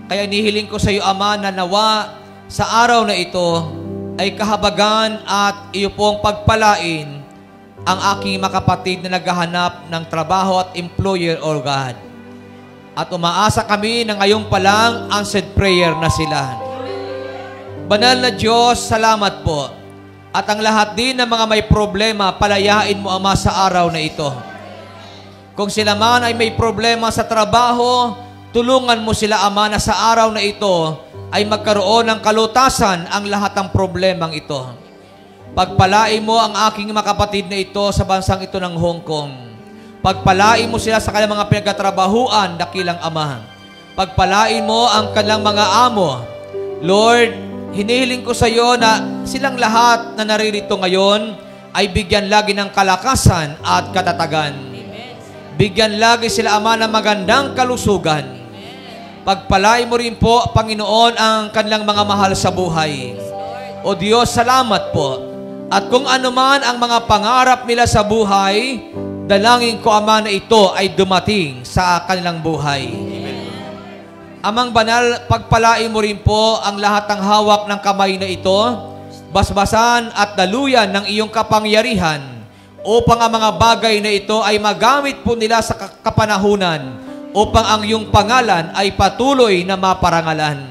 Kaya nihiling ko sa iyo, Ama, na nawa sa araw na ito ay kahabagan at iyo pong pagpalain ang aking mga kapatid na naghahanap ng trabaho at employer, O God. At umaasa kami na ngayon pa lang answered prayer na sila. Banal na Diyos, salamat po. At ang lahat din ng mga may problema, palayain mo, Ama, sa araw na ito. Kung sila man ay may problema sa trabaho, tulungan mo sila, Ama, na sa araw na ito ay magkaroon ng kalutasan ang lahat ng problemang ito. Pagpalain mo ang aking mga kapatid na ito sa bansang ito ng Hong Kong. Pagpalain mo sila sa kanilang mga pinagkatrabahuan, dakilang Ama. Pagpalain mo ang kanilang mga amo. Lord, hinihiling ko sa iyo na silang lahat na naririto ngayon ay bigyan lagi ng kalakasan at katatagan. Bigyan lagi sila, Ama, ng magandang kalusugan. Pagpalain mo rin po, Panginoon, ang kanilang mga mahal sa buhay. O Diyos, salamat po. At kung ano man ang mga pangarap nila sa buhay, dalangin ko, Ama, na ito ay dumating sa kanilang buhay. Amang banal, pagpalain mo rin po ang lahat ng hawak ng kamay na ito, basbasan at daluyan ng iyong kapangyarihan upang ang mga bagay na ito ay magamit po nila sa kapanahunan upang ang iyong pangalan ay patuloy na maparangalan.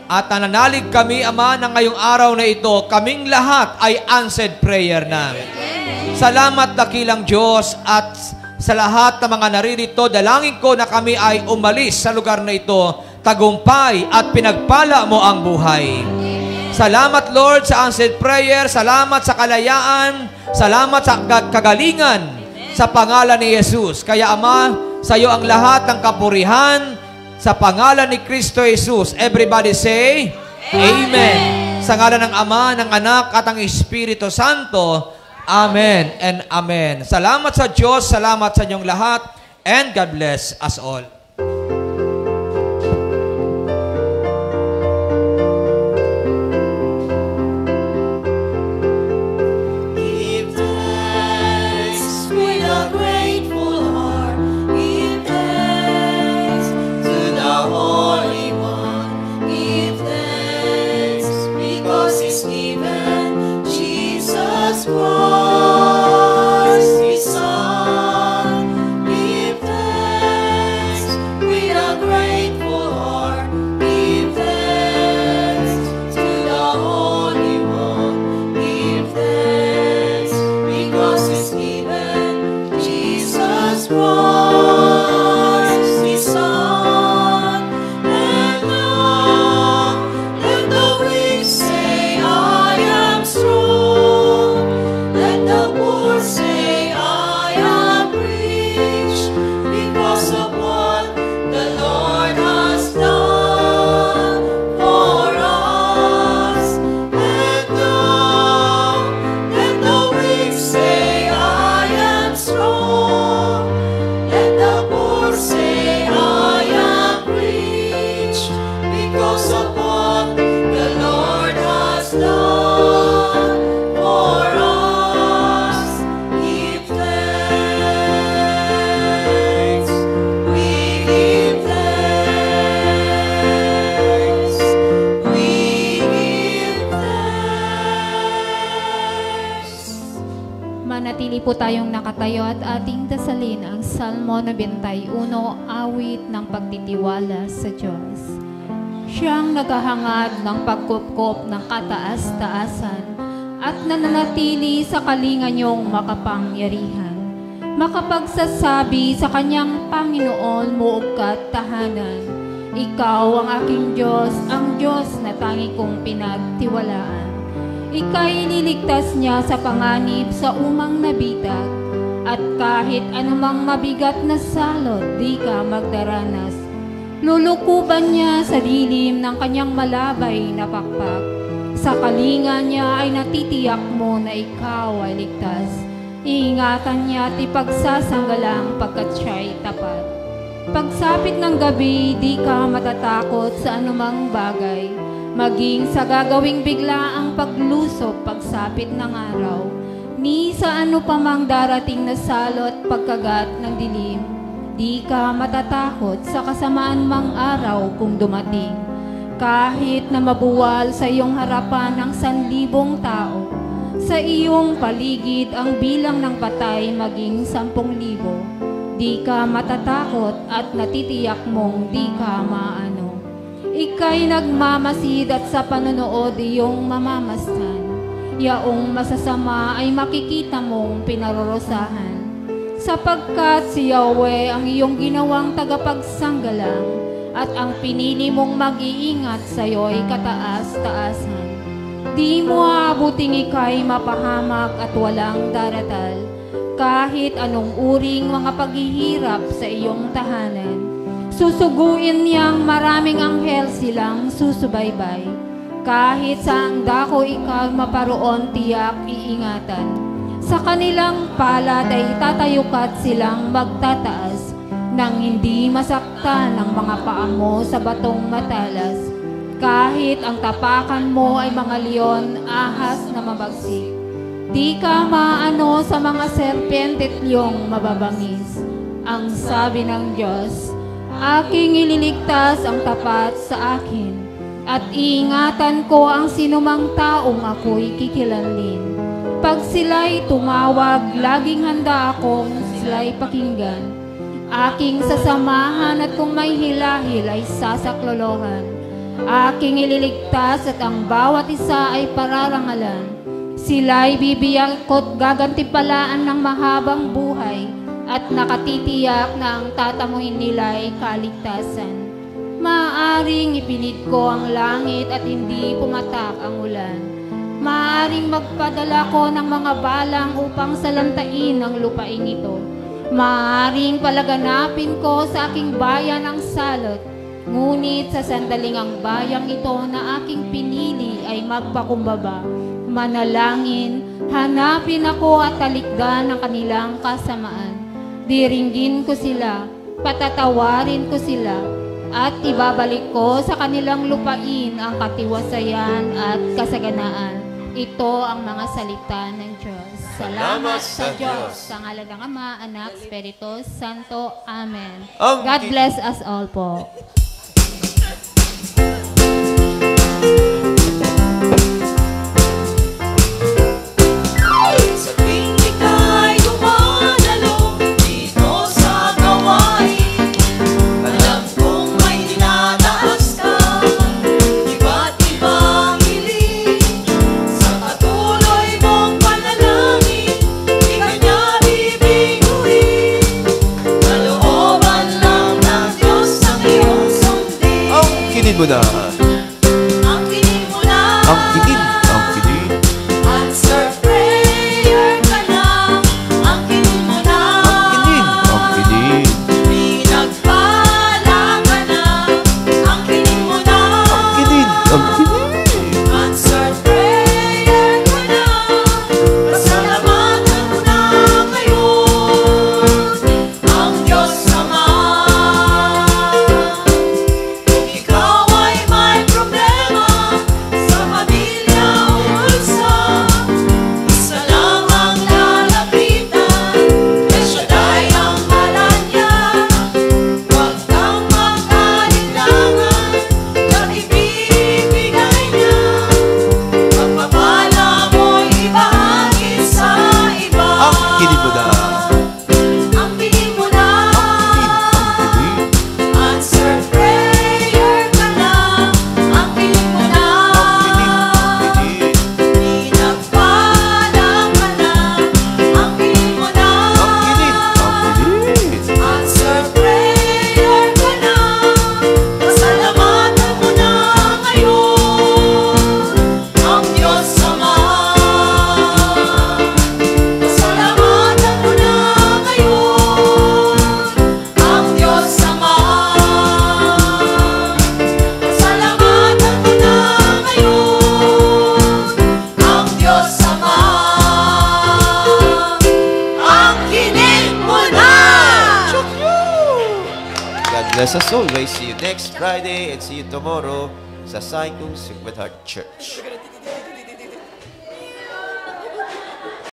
At nananalig kami, Ama, na ngayong araw na ito, kaming lahat ay answered prayer na. Salamat, dakilang Diyos, at sa lahat ng mga naririto, dalangin ko na kami ay umalis sa lugar na ito, tagumpay at pinagpala mo ang buhay. Salamat, Lord, sa answered prayer. Salamat sa kalayaan. Salamat sa kagalingan sa pangalan ni Jesus. Kaya, Ama, sa iyo ang lahat ng kapurihan sa pangalan ni Kristo Jesus. Everybody say, Amen. Sa ngalan ng Ama, ng Anak, at ng Espiritu Santo. Amen and Amen. Salamat sa Diyos, salamat sa inyong lahat, and God bless us all. Give thanks with a grateful heart. Give thanks to the Holy One. Give thanks because He's given Jesus Christ. Manatili po tayong nakatayo at ating dasalin ang Salmo 91, awit ng pagtitiwala sa Diyos. Siyang naghahangad ng pagkupkop ng kataas-taasan at nananatili sa kalinga niyong makapangyarihan. Makapagsasabi sa kanyang Panginoon muugkat tahanan. Ikaw ang aking Diyos, ang Diyos na tangi kong pinagtiwalaan. Ika'y liligtas niya sa panganib sa umang nabitag, at kahit anumang mabigat na salot, di ka magdaranas. Lulukuban niya sa dilim ng kanyang malabay na pakpak. Sa kalinga niya ay natitiyak mo na ikaw ay ligtas. Iingatan niya at ipagsasanggalang pagkat siya'y tapat. Pagsapit ng gabi, di ka matatakot sa anumang bagay. Maging sa gagawing bigla ang paglusok pagsapit ng araw, ni sa ano pa mang darating na salot pagkagat ng dilim, di ka matatakot sa kasamaan mang araw kung dumating. Kahit na mabuwal sa iyong harapan ang 1,000 tao, sa iyong paligid ang bilang ng patay maging 10,000, di ka matatakot at natitiyak mong di ka maano. Ika'y nagmamasid at sa panonood iyong mamamasdan. Yaong masasama ay makikita mong pinarorosahan. Sapagkat si Yahweh ang iyong ginawang tagapagsanggalang at ang pinili mong mag-iingat sa iyo'y kataas-taasan. Di mo aabuting ika'y mapahamak at walang daratal, kahit anong uring mga paghihirap sa iyong tahanan. Susuguin niyang maraming anghel silang susubaybay. Kahit saang dako ikaw maparoon tiyak iingatan. Sa kanilang palad ay tatayukat silang magtataas. nang hindi masaktan ang mga paa mo sa batong matalas. Kahit ang tapakan mo ay mga leon, ahas na mabagsik. Di ka maano sa mga serpente't liyong mababangis. Ang sabi ng Diyos, aking ililigtas ang tapat sa akin, at iingatan ko ang sinumang taong ako'y kikilanlin. Pag sila'y tumawag, laging handa akong sila'y pakinggan. Aking sasamahan at kung may hilahil ay sasaklolohan. Aking ililigtas at ang bawat isa ay pararangalan. Sila'y bibiyak ko't gagantipalaan ng mahabang buhay at nakatitiyak na ang tatamuhin nila ay kaligtasan. Maaring ipinid ko ang langit at hindi pumatak ang ulan. Maaring magpadala ko ng mga balang upang salantain ang lupaing ito. Maaring palaganapin ko sa aking bayan ang salot, ngunit sa sandaling ang bayang ito na aking pinili ay magpakumbaba. Manalangin, hanapin ako at talikdan ang kanilang kasamaan. Diringgin ko sila, patatawarin ko sila, at ibabalik ko sa kanilang lupain ang katiwasayan at kasaganaan. Ito ang mga salita ng Diyos. Salamat sa Diyos. Sa ngalan ng Ama, Anak, Espiritu Santo. Amen. God bless us all po. Sa tuwing ika'y dumadalo dito sa gawain, alam kong may dinataas ka, iba't ibang hiling. Sa patuloy mong panalangin, di ka niya bibiguin. Kalooban lang ng Diyos ang iyong sundin. Ang kinid mo na. Ang kinig mo na. Ang kinid. Ang kinid. Answer prayer ka na. Ang kinig mo na. Ang kinid. Ang kinid. Pinagpala ka na. Ang kinig mo na. Ang kinid. Ang kinid. Answer prayer ka na. Pasalamatan mo na ngayon ang Diyos Ama. Kung ikaw ay may problema sa pamilya o bulsa, isa lang ang lalapitan, El Shaddai ang ngalan niya. Huwag kang mag-alinlangan na ibibigay niya. Pagpapala mo'y ibahagi sa iba. Ang kinid mo na. Ang kinig mo na. Ang kinid. Answer prayer ka na. Ang kinig mo na. Ang kinid. Pinagpala ka na. Ang kinig mo na. Ang kinid. Ang kinid. Answer prayer ka na. Pasalamatan mo na ngayon ang Diyos Ama. Pasalamatan mo na ngayon ang Diyos Ama. Pasalamatan mo na ngayon ang Diyos Ama. Ang kinig mo na. God bless us always. See you next Friday and see you tomorrow sa Saikong Sacred Heart Church.